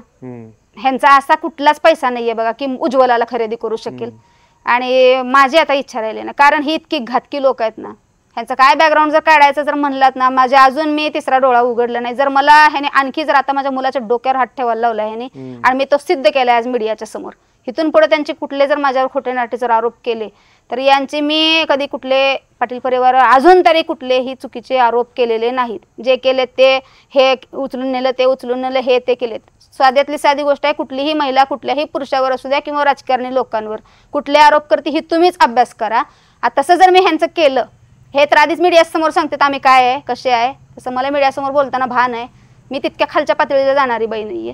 ह्यांचा असा कुठलाच पैसा नाहीये बघा की उज्ज्वलाला खरेदी करू शकेल. आणि माझी आता इच्छा राहिली ना, कारण ही इतकी घातकी लोक आहेत ना. ह्यांचं काय बॅकग्राऊंड जर काढायचं जर म्हणलात ना, माझ्या अजून मी तिसरा डोळा उघडला नाही. जर मला ह्याने आणखी जर आता माझ्या मुलाच्या डोक्यावर हात ठेवायला लावला ह्याने, आणि मी तो सिद्ध केलाय आज मीडियाच्या समोर, इथून पुढे त्यांचे कुठले जर माझ्यावर खोटे नाटे जर आरोप केले तर यांचे मी कधी कुठले पाटील परिवार अजून तरी कुठलेही चुकीचे आरोप केलेले नाहीत. जे केले ते हे उचलून नेलं, ते उचलून नेलं, हे ते केलेत. साध्यातली साधी गोष्ट आहे, कुठलीही महिला कुठल्याही पुरुषावर असू द्या किंवा राजकारणी लोकांवर कुठले आरोप करते ही तुम्हीच अभ्यास करा. तसं जर मी ह्यांचं केलं, हे तर आधीच मीडियासमोर सांगतात आम्ही काय आहे कसे आहे, तसं मला मीडियासमोर बोलताना भान आहे. मी तितक्या खालच्या पातळीला जाणारी बाई नाहीये.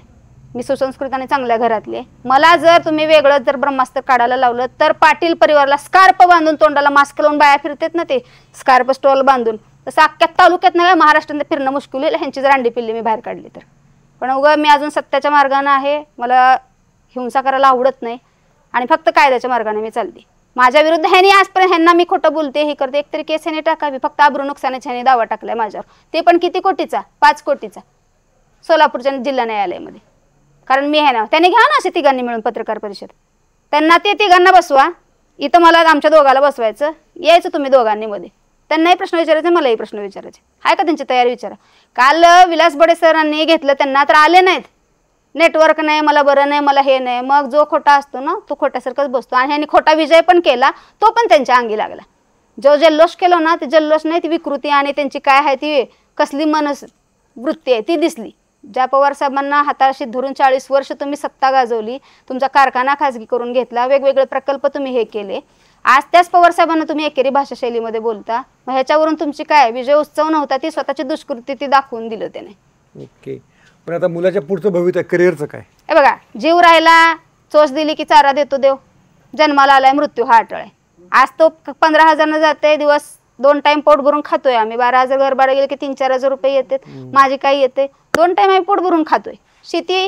मी सुसंस्कृत आणि चांगल्या घरातली आहे. मला जर तुम्ही वेगळं जर ब्रह्मास्त्र काढायला लावलं तर पाटील परिवाराला स्कार्प बांधून, तोंडाला मास्क लावून बाया फिरतात ना, ते स्कार्प स्टॉल बांधून, तसं अख्ख्या तालुक्यात नाही महाराष्ट्रात फिरणं मुश्किल होईल ह्यांची जर अंडी पिल्ली मी बाहेर काढली तर. पण उगा मी अजून सत्याच्या मार्गाने आहे, मला हिंसा करायला आवडत नाही आणि फक्त कायद्याच्या मार्गाने मी चालते. माझ्या विरुद्ध ह्यांनी आजपर्यंत ह्यांना मी खोटं बोलते हे करते, एकतरी केस ह्याने टाकावी. फक्त आब्रू नुकसानाचा ह्याने दावा टाकलाय माझ्यावर, ते पण किती कोटीचा? 5 कोटीचा, सोलापूरच्या जिल्हा न्यायालयामध्ये. कारण मी आहे ना, त्याने घ्या ना असे तिघांनी मिळून पत्रकार परिषद, त्यांना ते तिघांना बसवा, इथं मला आमच्या दोघाला बसवायचं, यायचं तुम्ही दोघांनी मध्ये, त्यांनाही प्रश्न विचारायचे मलाही प्रश्न विचारायचे. आहे का त्यांची तयारी? विचारा. काल विलास बडे सरांनी घेतलं त्यांना तर आले नाहीत. नेटवर्क नाही, मला बरं नाही, मला हे नाही. मग जो खोटा असतो ना तो खोट्यासारखाच बसतो. आणि ह्यांनी खोटा विजय पण केला, तो पण त्यांच्या अंगी लागला. जो जल्लोष केलो ना ते जल्लोष नाही, ती विकृती आणि त्यांची काय आहे ती कसली मनस वृत्ती आहे ती दिसली. ज्या पवार साहेबांना हाताशी धरून 40 वर्ष तुम्ही सत्ता गाजवली, तुमचा कारखाना खाजगी करून घेतला, वेगवेगळे प्रकल्प तुम्ही हे केले, आज त्याच पवार साहेबांना तुम्ही एकेरी भाषाशैलीमध्ये बोलता. मग ह्याच्यावरून तुमची काय विजय उत्सव नव्हता, ती स्वतःची दुष्कृती ती दाखवून दिलं त्याने. ओके, पण आता मुलाच्या पुढचं भविष्य करिअरचं काय? हे बघा, जीव राहिला चोच दिली की चारा देतो देव, जन्माला आलाय मृत्यू हा अटळ आहे. आज तो 15,000 जाते, दिवस 2 टाइम पोट भरून खातोय आम्ही. 12,000 घर भाडं गेले की 3-4,000 रुपये येतात. माझी काय येते? 2 टाइम आम्ही पोट भरून खातोय. शेती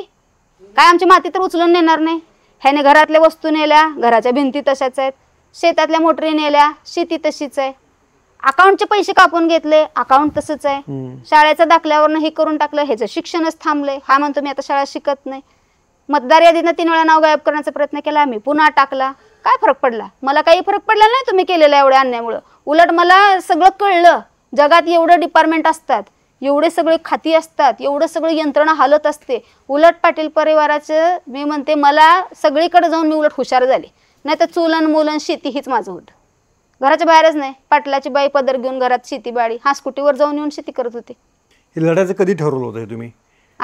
काय आमची माती तर उचलून नेणार नाही. ह्याने घरातल्या वस्तू नेल्या, घराच्या भिंती तशाच आहेत. शेतातल्या मोटरी नेल्या, शेती तशीच आहे. अकाउंटचे पैसे कापून घेतले, अकाउंट तसंच आहे. शाळेच्या दाखल्यावरनं हे करून टाकलं, ह्याचं शिक्षणच थांबलंय. हा म्हणतो मी आता शाळा शिकत नाही. मतदार यादीनं 3 वेळा नाव गायब करण्याचा प्रयत्न केला मी, पुन्हा टाकला. काय फरक पडला? मला काही फरक पडला नाही तुम्ही केलेल्या एवढ्या अन्यायामुळं. उलट मला सगळं कळलं, जगात एवढं डिपार्टमेंट असतात, एवढे सगळे खाती असतात, एवढं सगळं यंत्रणा हालत असते. उलट पाटील परिवाराचं मी म्हणते, मला सगळीकडे जाऊन मी उलट हुशार झाले. नाही तर चुलन मुलन शेती हीच माझं होतं. घराच्या बाहेरच नाही, पाटलाची बाई पदर घेऊन घरात शेतीबाडी, हा स्कूटीवर जाऊन येऊन शेती करत होते. हे लढायचं कधी ठरवलं होतं तुम्ही?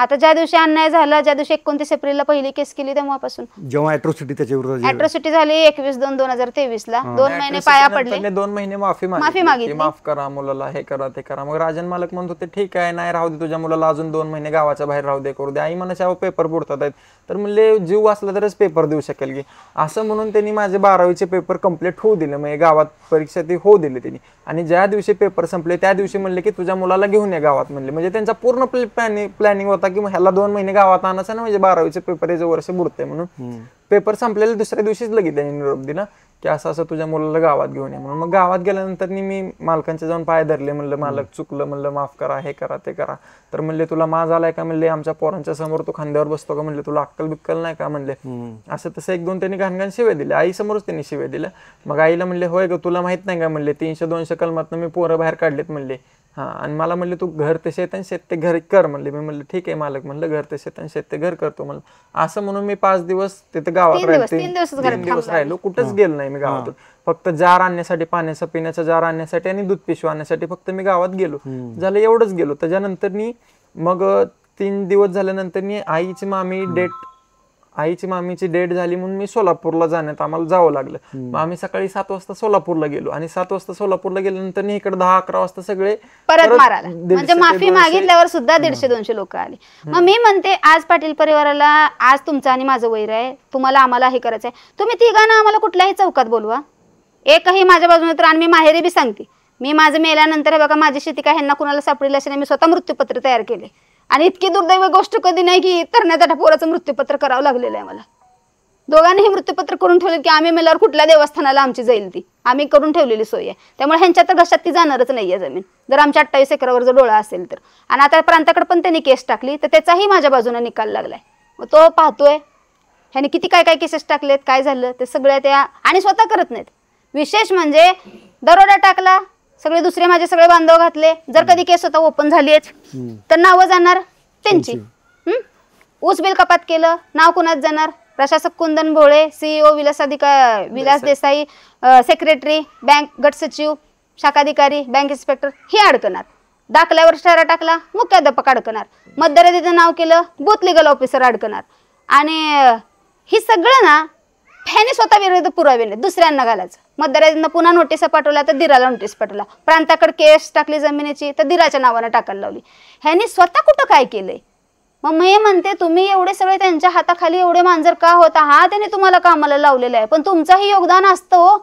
आता ज्या दिवशी अन्याय झाला, ज्या दिवशी 29 एप्रिलला पहिली केस केली तेव्हापासून, जेव्हा अॅट्रॉसिटी त्याच्या विरोधात अॅट्रॉसिटी झाली 21/2/2023 ला, 2 महिने पाया पडले, 2 महिने माफी मागितली, माफ करा मुलाला, हे करा ते करा. मग राजन मालक म्हणत होते ठीक आहे, नाही राहू दे तुझ्या मुलाला, अजून 2 महिने गावाच्या बाहेर राहू दे, करू दे. आई म्हणायच्या पेपर बुडतात आहेत, तर म्हणले जीव वाचला तरच पेपर देऊ शकेल की, असं म्हणून त्यांनी माझे 12वीचे पेपर कंप्लीट होऊ दिले. म्हणजे गावात परीक्षा ती होऊ दिली त्यांनी. आणि ज्या दिवशी पेपर संपले त्या दिवशी म्हणले की तुझ्या मुलाला घेऊन ये गावात म्हणले. म्हणजे त्यांचा पूर्ण प्लॅनिंग होता की ह्याला 2 महिने गावात आणायचं ना, म्हणजे 12वीचे पेपर याचं वर्ष बुडते म्हणून. पेपर संपलेले दुसऱ्या दिवशीच लगेच त्यांनी निरोप दिला की असं असं तुझ्या मुलाला गावात घेऊन ये म्हणून. मग गावात गेल्यानंतर मी मालकांच्या जाऊन पाय धरले, म्हणलं मालक चुकलं, म्हणलं माफ करा, हे करा ते करा. तर म्हणले तुला माज आलाय का, म्हणले आमच्या पोरांच्या समोर तू खांद्यावर बसतो का, म्हणले तुला अक्कल बिक्कल नाही का, म्हणले. असं तसं 1-2 त्यांनी घाणघाण शिव्या दिल्या, आई समोरच त्यांनी शिव्या दिल्या. मग आईला म्हणले होय ग, तुला माहित नाही का, म्हणले 300-200 कलमातनं मी पोरं बाहेर काढलेत म्हणले. हा, आणि मला म्हणले तू घर ते शेत आणि शेत ते घर कर म्हणले. मी म्हणलं ठीक आहे मालक, म्हणलं घर ते शेत आणि शेत ते घर करतो म्हणलं. असं म्हणून मी 5 दिवस तिथे गावात राहिलो, 3 दिवस राहिलो, कुठंच गेलो नाही मी गावातून. फक्त जार आणण्यासाठी, पाण्याचा पिण्याचा जार आणण्यासाठी आणि दूध पिशवी आणण्यासाठी फक्त मी गावात गेलो. झालं एवढंच गेलो. त्याच्यानंतर मग 3 दिवस झाल्यानंतर आईची मामीची डेट झाली म्हणून मी सोलापूरला जाण्यात आम्हाला जावं लागलं. मग आम्ही सकाळी 7 वाजता सोलापूरला गेलो आणि 7 वाजता सोलापूरला गेल्यानंतर इकडे 10-11 वाजता सगळे परत मारायला, म्हणजे माफी मागितल्यावर सुद्धा 150-200 लोक आले. मग मी म्हणते आज पाटील परिवाराला, आज तुमचं आणि माझं वैर आहे, तुम्हाला आम्हाला हे करायचंय, तुम्ही तिघांना आम्हाला कुठल्याही चौकात बोलवा, एकही माझ्या बाजूने तर. आणि मी माहेरी बी सांगते, मी माझं मेल्यानंतर बघा माझी शेती काय ह्यांना कुणाला सापडेल असे नाही, मी स्वतः मृत्यूपत्र तयार केले. आणि इतकी दुर्दैव गोष्ट कधी नाही की तरण्याच्या पोराचं मृत्यूपत्र करावं लागलेलं आहे मला. दोघांनीही मृत्यूपत्र करून ठेवले की आम्ही मेल्यावर कुठल्या देवस्थानाला आमची जाईल ती आम्ही करून ठेवलेली सोय आहे. त्यामुळे ह्यांच्या तर घशात ती जाणारच नाहीये जमीन, जर आमच्या 28 एकरावर जर डोळा असेल तर. आणि आता प्रांताकडे पण त्यांनी केस टाकली तर त्याचाही माझ्या बाजूने निकाल लागलाय. मग तो पाहतोय ह्याने किती काय काय केसेस टाकलेत, काय झालं ते सगळ्या त्या, आणि स्वतः करत नाहीत. विशेष म्हणजे दरोडा टाकला, सगळे दुसरे माझे सगळे बांधव घातले, जर कधी केस स्वतः ओपन झाली तर नावं जाणार त्यांची. ऊस बिल कपात केलं, नाव कुणाच जाणार, प्रशासक कुंदन भोळे, CEO Vilas Desai, secretary, bank गट सचिव, शाखाधिकारी, बँक इन्स्पेक्टर हे अडकणार. दाखल्यावर ठरा टाकला, मुख्याध्यापक अडकणार. मध्यरात्रीचं नाव केलं, बूथ लिगल ऑफिसर अडकणार. आणि ही सगळं ना ह्याने स्वतः विरुद्ध पुरावे नाही, दुसऱ्यांना घालायचं. मध्यरात्रीनं पुन्हा नोटीस पाठवल्या तर दिराला नोटीस पाठवला, प्रांताकडे केस टाकली जमिनीची तर दिराच्या नावानं टाकायला लावली. ह्यानी स्वतः कुठं काय केलंय. मग मी म्हणते तुम्ही एवढे सगळे त्यांच्या हाताखाली एवढे मांजर का होता, हा त्याने तुम्हाला कामाला लावलेलं आहे, पण तुमचंही योगदान असतं हो.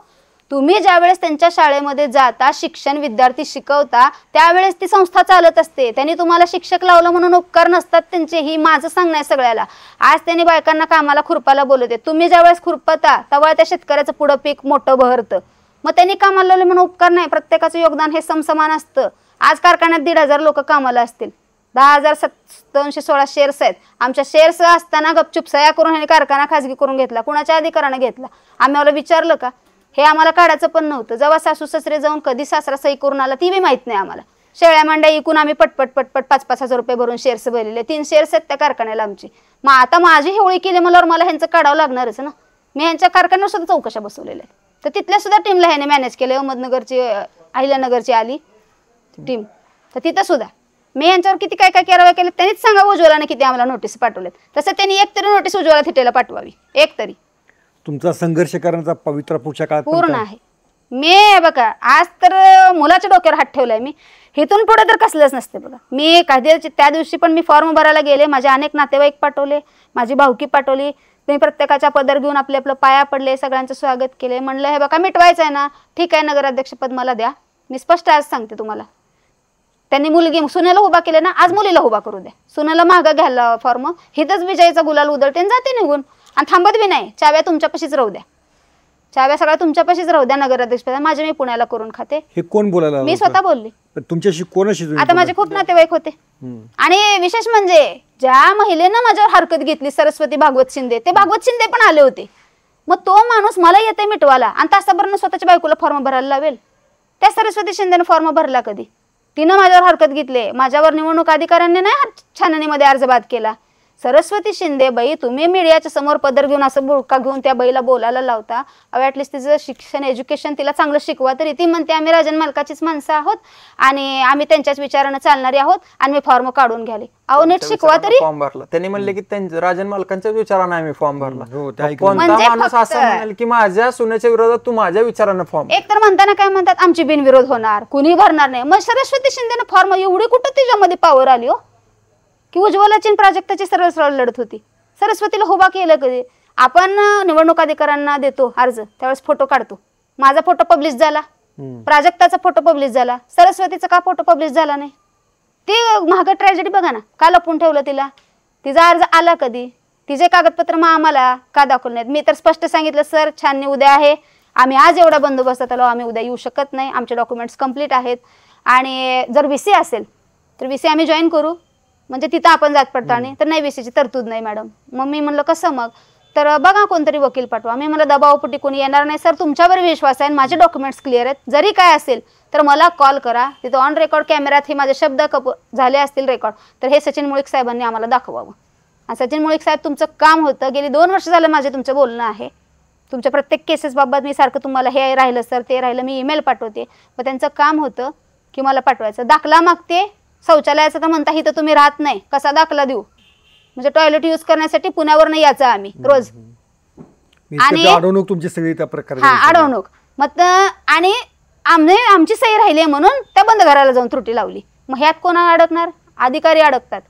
तुम्ही ज्यावेळेस त्यांच्या शाळेमध्ये जाता, शिक्षण विद्यार्थी शिकवता, त्यावेळेस ती संस्था चालत असते. त्यांनी तुम्हाला शिक्षक लावलं म्हणून उपकार नसतात त्यांचे, ही माझं सांगणं आहे सगळ्याला. आज त्यांनी बायकांना कामाला खुरपाला बोलवते, तुम्ही ज्यावेळेस खुरपता तेव्हा त्या शेतकऱ्याचं पुढं पीक मोठं बहरतं. मग त्यांनी कामाला लावले म्हणून उपकार नाही, प्रत्येकाचं योगदान हे समसमान असतं. आज कारखान्यात 1,500 लोक कामाला असतील, 10,216 शेअर्स आहेत. आमच्या शेअर्स असताना गपचूप सह्या करून ह्याने कारखाना खाजगी करून घेतला, कुणाच्या अधिकाराने घेतला, आम्ही मला विचारलं का? हे आम्हाला काढायचं पण नव्हतं. जेव्हा सासू सासरे जाऊन कधी सासरा सही करून आला ती बी माहित नाही आम्हाला. शेळ्या मांड्या इकून आम्ही पटपट 5-5 हजार रुपये भरून शेअर्स भरलेले, 3 शेअर्स आहेत त्या कारखान्याला आमची. मग आता माझी होळी केली म्हणल्यावर मला ह्यांचं काढावं लागणारच ना. मी ह्यांच्या कारखान्यावर सुद्धा चौकशा बसवलेल्या आहेत, तर तिथल्या सुद्धा टीमला ह्याने मॅनेज केलं. अहमदनगरची, अहिल्यानगरची आली टीम, तर तिथं सुद्धा मी यांच्यावर किती काय काय कारवाई केली त्यांनीच सांगा. उज्ज्वलाने किती आम्हाला नोटीस पाठवलेत, तसं त्यांनी एक तरी नोटीस उज्ज्वला थिटेला पाठवावी, एक तरी. तुमचा संघर्ष करण्याचा पवित्र पुढच्या काळात पूर्ण आहे. मी बघा आज तर मुलाच्या डोक्यावर हात ठेवलाय मी, इथून पुढे तर कसलंच नसते बघा. मी त्या दिवशी पण मी फॉर्म भरायला गेले, माझे अनेक नातेवाईक पाठवले, माझी भावकी पाठवली. मी प्रत्येकाच्या पदर घेऊन आपले पाया पडले, सगळ्यांचं स्वागत केले. म्हणलं हे बघा मिटवायचं आहे ना, ठीक आहे नगराध्यक्षपद मला द्या. मी स्पष्ट आज सांगते तुम्हाला, त्यांनी मुलगी सुनेला उभा केले ना, आज मुलीला उभा करू द्या. सुनेला मागं घ्यायला फॉर्म, हिथंच विजयीचा गुलाल उधळते आणि जाते निघून. आणि थांबत बी नाही, चाव्या तुमच्यापाशीच राहू द्या, चाव्या सगळ्या तुमच्यापाशीच राहू द्या नगराध्यक्ष. माझे मी पुण्याला करून खाते. हे कोण बोलायला? मी स्वतः बोलली. तुमच्याशी कोणाशी? आता माझे खूप नातेवाईक होते. आणि विशेष म्हणजे ज्या महिलेनं माझ्यावर हरकत घेतली, सरस्वती भागवत शिंदे, ते भागवत शिंदे पण आले होते. मग तो माणूस मला येते मिटवाला आणि तासाभरानं स्वतःच्या बायकोला फॉर्म भरायला लावेल. त्या सरस्वती शिंदेनं फॉर्म भरला कधी? तिनं माझ्यावर हरकत घेतली, माझ्यावर निवडणूक अधिकाऱ्यांनी नाही छाननीमध्ये अर्ज बाद केला. सरस्वती शिंदे बाई, तुम्ही मीडियाच्या समोर पदर घेऊन असं बुळका घेऊन त्या बाईला बोलायला लावता. ॲटलिस्ट तिचं शिक्षण एज्युकेशन तिला चांगलं शिकवा. तरी ती म्हणते आम्ही राजन मालकाचीच माणसं आहोत आणि आम्ही त्यांच्याच विचारानं चालणारी आहोत आणि मी फॉर्म काढून घ्याले. अहो नीट शिकवा तरी. फॉर्म भरला त्यांनी म्हणले की त्यांच्या राजन मालकांच्या विचारानं आम्ही फॉर्म भरला. कोणता म्हणजे माणूस असं म्हणाल की माझ्या सुनेच्या विरोधात तू माझ्या विचारानं फॉर्म. एक तर म्हणताना काय म्हणतात आमची बिनविरोध होणार, कुणी भरणार नाही. मग सरस्वती शिंदेनं फॉर्म एवढी कुठं तिच्यामध्ये पॉवर आली हो की उज्ज्वलाची प्राजक्ताची सरळ सरळ लढत होती. सरस्वतीला उभा केलं कधी? आपण निवडणूक अधिकाऱ्यांना देतो अर्ज, त्यावेळेस फोटो काढतो. माझा फोटो पब्लिश झाला, प्राजक्ताचा फोटो पब्लिश झाला, सरस्वतीचा का फोटो पब्लिश झाला नाही? ती महाग ट्रॅजेडी बघा ना, का लपून ठेवलं तिला? तिचा अर्ज आला कधी? तिचे कागदपत्र मग आम्हाला का दाखवले नाहीत? मी तर स्पष्ट सांगितलं सर छाननी उद्या आहे, आम्ही आज एवढा बंदोबस्तात आलो, आम्ही उद्या येऊ शकत नाही, आमचे डॉक्युमेंट्स कंप्लीट आहेत. आणि जर VC असेल तर VC आम्ही जॉईन करू, म्हणजे तिथं आपण जात पडताळणी. तर नाही VCची तरतूद नाही मॅडम. मग मी म्हणलं कसं मग? तर बघा कोणतरी वकील पाठवा. मी मला दबावपोटी कोणी येणार नाही सर, तुमच्यावर विश्वास आहे, माझे डॉक्युमेंट्स क्लिअर आहेत, जरी काय असेल तर मला कॉल करा. तिथं ऑन रेकॉर्ड कॅमेऱ्यात हे माझे शब्द झाले असतील रेकॉर्ड, तर हे सचिन मुळीक साहेबांनी आम्हाला दाखवावं. आणि सचिन मुळीक साहेब तुमचं काम होतं, गेली 2 वर्ष झालं माझे तुमचं बोलणं आहे. तुमच्या प्रत्येक केसेस बाबत मी सारखं तुम्हाला हे राहिलं सर ते राहिलं, मी ईमेल पाठवते. मग त्यांचं काम होतं की मला पाठवायचं. दाखला मागते शौचालयाचं तर म्हणता इथं तुम्ही राहत नाही, कसा दाखला देऊ? म्हणजे टॉयलेट यूज करण्यासाठी पुण्यावर नाही यायचं आम्ही रोज. आणि अडवणूक तुमची सगळी त्या प्रकारे. हा अडवणूक. मग आणि आमची सही राहिली म्हणून त्या बंद घराला जाऊन त्रुटी लावली. मग ह्यात कोणा अडकणार? अधिकारी अडकतात,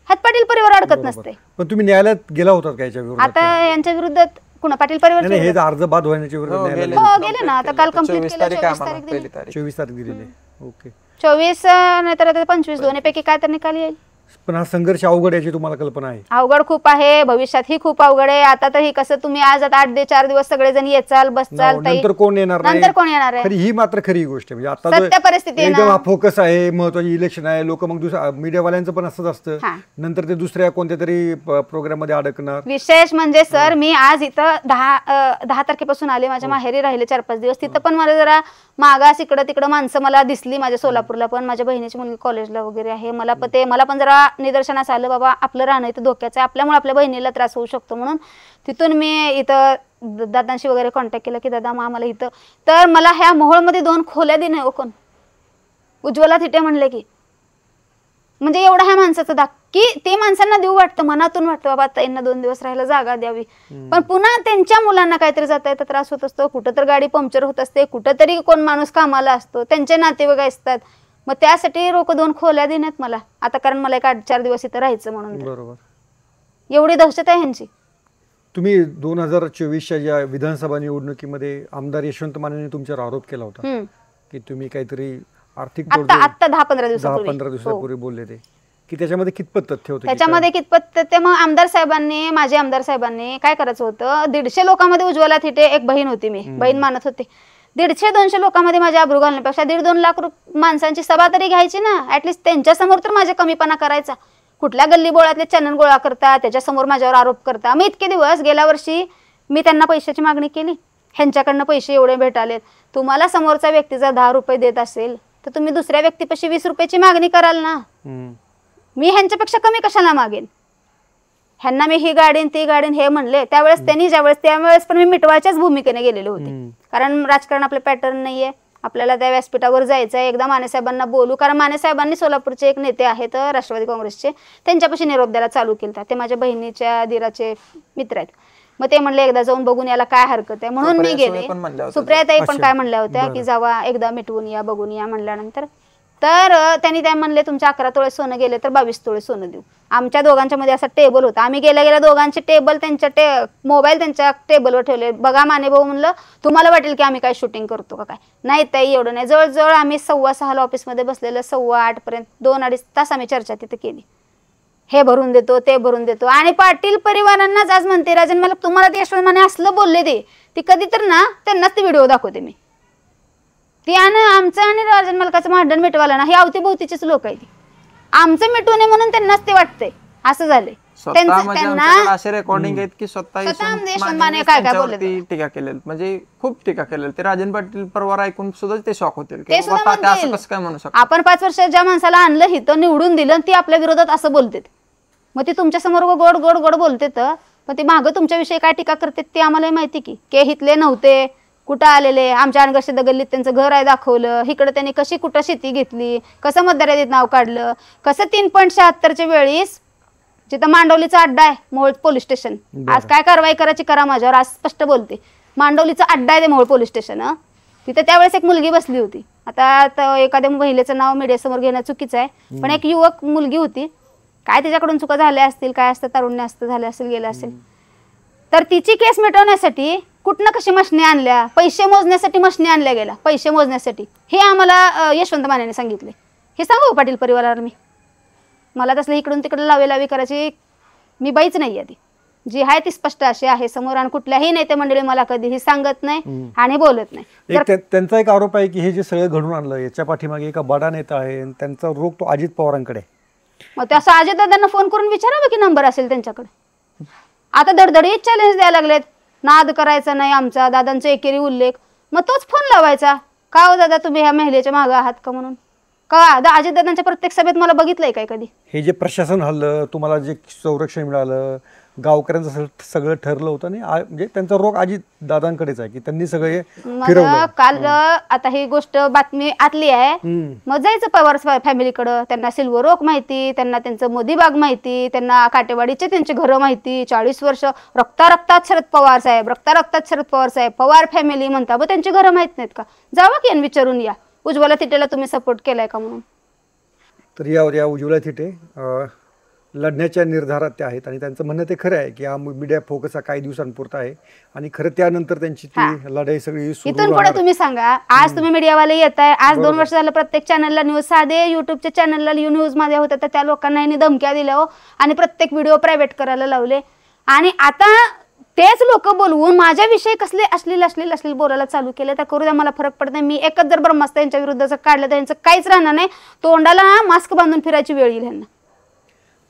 ह्यात पाटील परिवार अडकत नसते. पण तुम्ही न्यायालयात गेला होता का याच्या विरोधात? आता यांच्या विरोधात कुणा पाटील परिवार हे अर्ज बाद होण्याच्या विरोधात हो गेले ना. आता काल कंप्लीट केलं, 24 तारीख दिलेली. ओके 24 नाही तर 25 दोन्हीपैकी काय तर निकाल येईल. पण हा संघर्ष अवघड याची तुम्हाला कल्पना आहे? अवघड खूप आहे, भविष्यात ही खूप अवघड आहे. आता तर ही कसं तुम्ही आज आता 8-4 दिवस सगळेजण येचाल बसचाल, नंतर कोण येणार नाही, नंतर कोण येणार आहे? खरी ही मात्र खरी गोष्ट आहे. म्हणजे सत्य आता परिस्थिती आहे एकदम ना. फोकस आहे, महत्वाची इलेक्शन आहे, लोक मग मीडियावाल्यांचं पण असंच असतं, नंतर ते दुसऱ्या कोणत्या तरी प्रोग्राम मध्ये अडकणार. विशेष म्हणजे सर मी आज इथं 10 तारखेपासून आले, माझ्या माहेरी राहिले 4-5 दिवस. तिथं पण मला जरा मागास इकडं तिकडं माणसं मला दिसली. माझ्या सोलापूरला पण माझ्या बहिणीची मुलगी कॉलेजला वगैरे आहे. मला पण जरा निदर्शनास आलं बाबा आपलं राहणं इथं धोक्याचं आहे, आपल्यामुळे आपल्या बहिणीला त्रास होऊ शकतो. म्हणून तिथून मी इथं दादांशी वगैरे कॉन्टॅक्ट केला की दादा मग आम्हाला इथं. तर मला ह्या मोहोळमध्ये 2 खोल्या दिल्या हो कोण? उज्ज्वला थिटे म्हणले की, म्हणजे एवढा ह्या माणसाचं दाख की ते माणसांना देऊ वाटतं, मनातून वाटतं बाबा त्यांना 2 दिवस राहायला जागा द्यावी. पण पुन्हा त्यांच्या मुलांना काहीतरी जाता येता त्रास होत असतो, कुठं तर गाडी पंक्चर होत असते, कुठं तरी कोण माणूस कामाला असतो, त्यांचे नातेवाईक असतात. मग त्यासाठी लोक 2 खोल्या देण्यात मला आता, कारण मला 1-8-4 दिवस इथं राहायचं म्हणून. बरोबर. एवढी दहशत आहे ह्यांची. तुम्ही 2024च्या ज्या विधानसभा निवडणुकीमध्ये आमदार यशवंत मानेने तुमच्यावर आरोप केला होता की तुम्ही काहीतरी आर्थिक आता 10-15 दिवसापूर्वी बोलले ते, की त्याच्यामध्ये कितपत तथ्य होतं? त्याच्यामध्ये कितपत तथ्य? मग माझे आमदार साहेबांनी काय करायचं होतं, 150 लोकांमध्ये उज्ज्वला थिटे एक बहीण होती, मी बहीण मानत होते. 150-200 लोकांमध्ये माझ्या अब्रू घालण्यापेक्षा 1.5-2 लाख माणसांची सभा तरी घ्यायची ना. ऍटलिस्ट त्यांच्या समोर तर माझ्या कमीपणा करायचा. कुठल्या गल्ली बोळातले चॅनल गोळा करता, त्याच्यासमोर माझ्यावर आरोप करता. मी इतके दिवस गेल्या वर्षी मी त्यांना पैशाची मागणी केली, ह्यांच्याकडनं पैसे एवढे भेटालेत. तुम्हाला समोरचा व्यक्तीचा 10 रुपये देत असेल तर तुम्ही दुसऱ्या व्यक्तीपाशी 20 रुपयाची मागणी कराल ना. मी ह्यांच्यापेक्षा कमी कशाला मागेन? ह्यांना मी ही गाडीन ती गाडीन हे म्हणले त्यावेळेस त्यांनी त्यावेळेस पण मी मिटवायच्याच भूमिकेने गेलेले होते. कारण राजकारण आपलं पॅटर्न नाहीये, आपल्याला त्या व्यासपीठावर जायचं आहे, एकदा मानेसाहेबांना बोलू. कारण मानेसाहेबांनी सोलापूरचे एक नेते आहेत राष्ट्रवादी काँग्रेसचे, त्यांच्यापाशी निरोप द्यायला चालू केला. ते माझ्या बहिणीच्या दिराचे मित्र आहेत. मग ते म्हणले एकदा जाऊन बघून याला काय हरकत आहे, म्हणून मी गेले. सुप्रियाताई पण काय म्हणल्या होत्या की जावा एकदा मिटवून या बघून या म्हणल्यानंतर. तर त्यांनी काय म्हणले तुमच्या 11 तोळे सोनं गेले तर 22 तोळे सोनं देऊ. आमच्या दोघांच्या मध्ये असा टेबल होता, आम्ही गेल्या दोघांचे टेबल त्यांच्या मोबाईल त्यांच्या टेबलवर ठेवले. बघा माने भाऊ म्हणलं तुम्हाला वाटेल की आम्ही काय शूटिंग करतो का काय? नाही ताई एवढं नाही. जवळजवळ आम्ही 6:15 ऑफिसमध्ये बसलेलं 7:15 पर्यंत 2-2.5 तास आम्ही चर्चा तिथे केली. हे भरून देतो ते भरून देतो. आणि पाटील परिवारांनाच आज म्हणते राजन मला तुम्हाला ते यशवंत माने असलं बोलले ते कधी तर ना त्यांनाच ते व्हिडिओ दाखवते मी. ती आणि आमचं आणि राजन मालकाचं भांडण मिटवायला ना हे अवतीभोवतीचेच लोक आहेत. आमचं मिटवू नये म्हणून त्यांनाच ते वाटतंय असं झालंय. असे रेकॉर्डिंग आहेत की स्वतः टीका केलेली, म्हणजे खूप टीका केलेली. ते राजन पाटील परिवार ऐकून सुद्धा ते शॉक होतील. आपण 5 वर्षात ज्या माणसाला आणलं हिथं निवडून दिलं ती आपल्या विरोधात असं बोलते. मग ते तुमच्या समोर गोड गोड गोड बोलते तर पण ते मागं तुमच्याविषयी काय टीका करते ते आम्हालाही माहिती की हितले नव्हते, कुठं आलेले, आमच्या अनगर्षित गल्लीत त्यांचं घर आहे दाखवलं, इकडं त्यांनी कशी कुठं शेती घेतली, कसं मतदारात नाव काढलं, कसं 3.76च्या वेळीस जिथं मांडवलीचा अड्डा आहे मोहोळ पोलीस स्टेशन, आज काय कारवाई करायची करा माझ्यावर, आज स्पष्ट बोलते, मांडवलीचा अड्डा आहे ते मोहोळ पोलीस स्टेशन. तिथं त्यावेळेस एक मुलगी बसली होती. आता एखाद्या महिलेचं नाव मीडियासमोर घेणं चुकीचं आहे, पण एक युवक मुलगी होती, काय त्याच्याकडून चुका झाल्या असतील, काय असतं तारुण्य असतं झाले असेल गेलं असेल, तर तिची केस मिटवण्यासाठी कुठनं कशी मशनी आणल्या, पैसे मोजण्यासाठी मशनी आणल्या गेल्या, पैसे मोजण्यासाठी, हे आम्हाला यशवंत मानेने सांगितले. हे सांगू पाटील परिवाराला मला तसलं इकडून तिकडे लावी करायची मी बाईच नाही आहे. ती जी आहे ती स्पष्ट अशी आहे समोर, आणि कुठल्याही नेते मंडळी मला कधीही सांगत नाही आणि बोलत नाही. त्यांचा एक आरोप आहे की हे जे सगळं घडून आणलं याच्या पाठीमागे एका बडा नेता आहे, त्यांचा रोग तो अजित पवारांकडे. मग ते असं अजितदादांना फोन करून विचारावं की नंबर असेल त्यांच्याकडे. आता धडधडीत चॅलेंज द्यायला लागलेत, नाद करायचा नाही आमचा, दादांचा एकेरी उल्लेख, मग तोच फोन लावायचा, का हो दादा तुम्ही ह्या महिलेच्या मागे आहात का म्हणून, का अजितदादांच्या प्रत्येक सभेत मला बघितलंय काय कधी. हे जे प्रशासन हल्लं, तुम्हाला जे संरक्षण मिळालं, गावकऱ्यांचं सगळं ठरलं होतं आणि म्हणजे त्यांचा रोग अजित दादांकडेच आहे की त्यांनी सगळे फिरवलं. काल आता ही गोष्ट बातमी आतली आहे, मग जायचं पवार फॅमिलीकडं, त्यांना सिल्वर ओक माहिती, त्यांना त्यांचं मोदी बाग माहिती, त्यांना काटेवाडीचे त्यांची घरं माहिती, 40 वर्ष रक्तात शरद पवार साहेब, रक्तात शरद पवार साहेब, पवार फॅमिली म्हणता, मग त्यांची घरं माहित नाहीत का, जावा की विचारून या उज्ज्वला थिटेला तुम्ही सपोर्ट केलाय का म्हणून. तर या उज्ज्वला थिटे लढण्याच्या निर्धारात ते आहेत आणि त्यांचं म्हणणं ते खरं आहे की हा मीडिया फोकस हा काही दिवसांपुरता आहे आणि खरं त्यानंतर त्यांची ती लढाई सगळी इथून पुढे तुम्ही सांगा. आज तुम्ही मीडियावाले येत आहे, आज 2 वर्ष झालं प्रत्येक चॅनलला न्यूज, साधे युट्यूबच्या चॅनलला न्यूज मध्ये होतं तर त्या लोकांना यांनी धमक्या दिल्या हो आणि प्रत्येक व्हिडिओ प्रायव्हेट करायला लावले, आणि आता तेच लोक बोलवून माझ्याविषयी कसले अश्लील बोलायला चालू केले. तर करू द्या, मला फरक पडत नाही. मी एकच जर ब्रह्मास्त्र यांच्या विरुद्धचं काढलं तर यांचं काहीच राहणार नाही, तोंडाला मास्क बांधून फिरायची वेळ येईल यांना.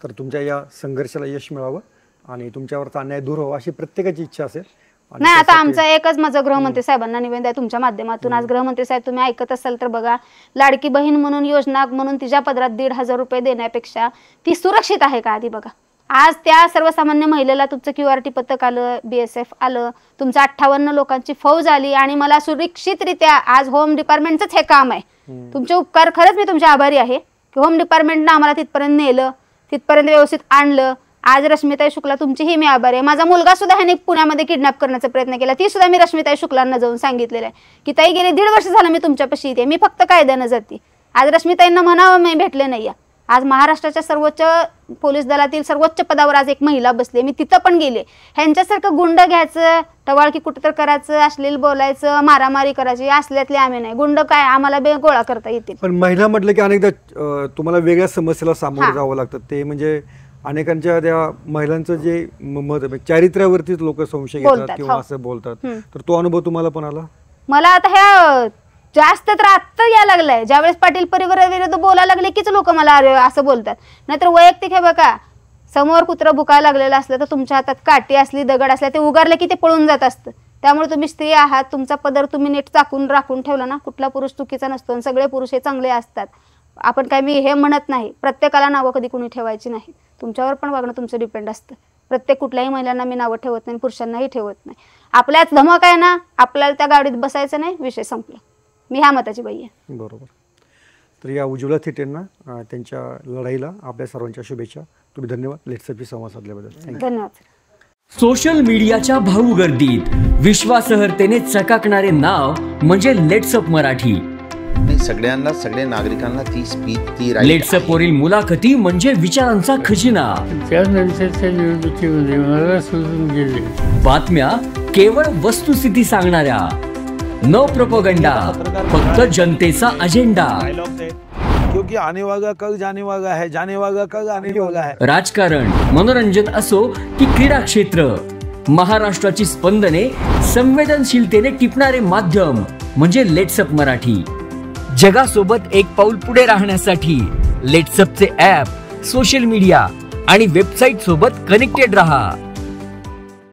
तर तुमच्या या संघर्षाला यश मिळावं आणि तुमच्यावरचा अन्याय दूर व्हावा अशी प्रत्येकाची इच्छा असेल. नाही आता आमचा एकच माझं गृहमंत्री साहेबांना निवेदन आहे तुमच्या माध्यमातून. आज गृहमंत्री साहेब तुम्ही ऐकत असाल तर बघा, लाडकी बहीण म्हणून योजना म्हणून तिच्या पदरात 1,500 रुपये देण्यापेक्षा ती सुरक्षित आहे का आधी बघा. आज त्या सर्वसामान्य महिलेला तुमचं QRT पथक आलं, BSF आलं, तुमचं 58 लोकांची फौज आली आणि मला सुरक्षितरित्या आज होम डिपार्टमेंटचंच हे काम आहे. तुमचे उपकार खरंच मी तुमचे आभारी आहे की होम डिपार्टमेंटनं आम्हाला तिथपर्यंत नेलं, तिथपर्यंत व्यवस्थित आणलं. आज रश्मिताई शुक्ला तुमचीही मी आभारी आहे. माझा मुलगा सुद्धा ह्याने पुण्यामध्ये किडनॅप करण्याचा प्रयत्न केला, ती सुद्धा मी रश्मिताई शुक्लांना जाऊन सांगितलेलं आहे की ताई गेले 1.5 वर्ष झालं मी तुमच्यापाशी येते, मी फक्त कायद्यानं जाते. आज रश्मिताईंना म्हणावं मी भेटले नाही. आज महाराष्ट्राच्या सर्वोच्च पोलीस दलातील सर्वोच्च पदावर आज एक महिला बसली, मी तिथं पण गेले. ह्यांच्यासारखं गुंड घ्यायचं, टवाळकी कुठं तर करायचं, अश्लील बोलायचं, मारामारी करायची असल्यातले आम्ही नाही. गुंड काय आम्हाला गोळा करता येतील. पण महिला म्हटलं की अनेकदा तुम्हाला वेगळ्या समस्येला सामोरं जावं लागतं. ते म्हणजे अनेकांच्या त्या महिलांचं जे मत चारित्र्यावरतीच लोक संशय घेतात किंवा असं बोलतात, तर तो अनुभव तुम्हाला पण आला? मला आता ह्या जास्त तर आत्ता यायला लागलाय, ज्यावेळेस पाटील परिवाराविरुद्ध बोलायला लागले कीच लोक मला असं बोलतात. नाहीतर वैयक्तिक हे बघा, समोर कुत्रा भुकायला लागलेलं असलं तर तुमच्या हातात काठी असली, दगड असला, ते उगारलं की ते पळून जात असतं. त्यामुळे तुम्ही स्त्री आहात, तुमचा पदर तुम्ही नीट चाकून राखून ठेवला ना, कुठला पुरुष चुकीचा नसतो आणि सगळे पुरुष हे चांगले असतात. आपण काय मी हे म्हणत नाही, प्रत्येकाला नावं कधी कोणी ठेवायची नाही. तुमच्यावर पण वागणं तुमचं डिपेंड असतं. प्रत्येक कुठल्याही महिलांना मी नावं ठेवत नाही, पुरुषांनाही ठेवत नाही. आपल्याच धमक आहे ना, आपल्याला त्या गाडीत बसायचं नाही, विषय संपला. मी ह्या मताची बाई आहे. बरोबर. तर या उज्ज्वला थिटेंना त्यांच्या लढाईला आपल्या सर्वांच्या शुभेच्छा. तुम्ही धन्यवाद लेट्सअपशी संवाद साधल्याबद्दल. धन्यवाद. सोशल मीडियाच्या भाऊ गर्दीत विश्वासार्हतेने चकाकणारे नाव म्हणजे लेट्सअप मराठी. सगळ्यांना, सगळ्या नागरिकांना ती स्पीच, ती लेट्सअप वरील मुलाखती म्हणजे विचारांचा खजिना. त्यानंतरच्या निवडणुकीमध्ये मला सोडून गेले. बातम्या केवळ वस्तुस्थिती सांगणाऱ्या, न प्रोपगंडा, फक्त जनतेचा अजेंडा. क्योंकि आने वाला कल जाने वाला है, जाने वाला कल आने वाला है. राजकारण, मनोरंजन असो की क्रीडा क्षेत्र, महाराष्ट्राची स्पंदने संवेदनशीलतेने टिपणारे माध्यम म्हणजे लेट्सअप मराठी. जगासोबत एक पाऊल पुढे राहण्यासाठी लेट्सअपचे ॲप, सोशल मीडिया आणि वेबसाईट सोबत कनेक्टेड रहा.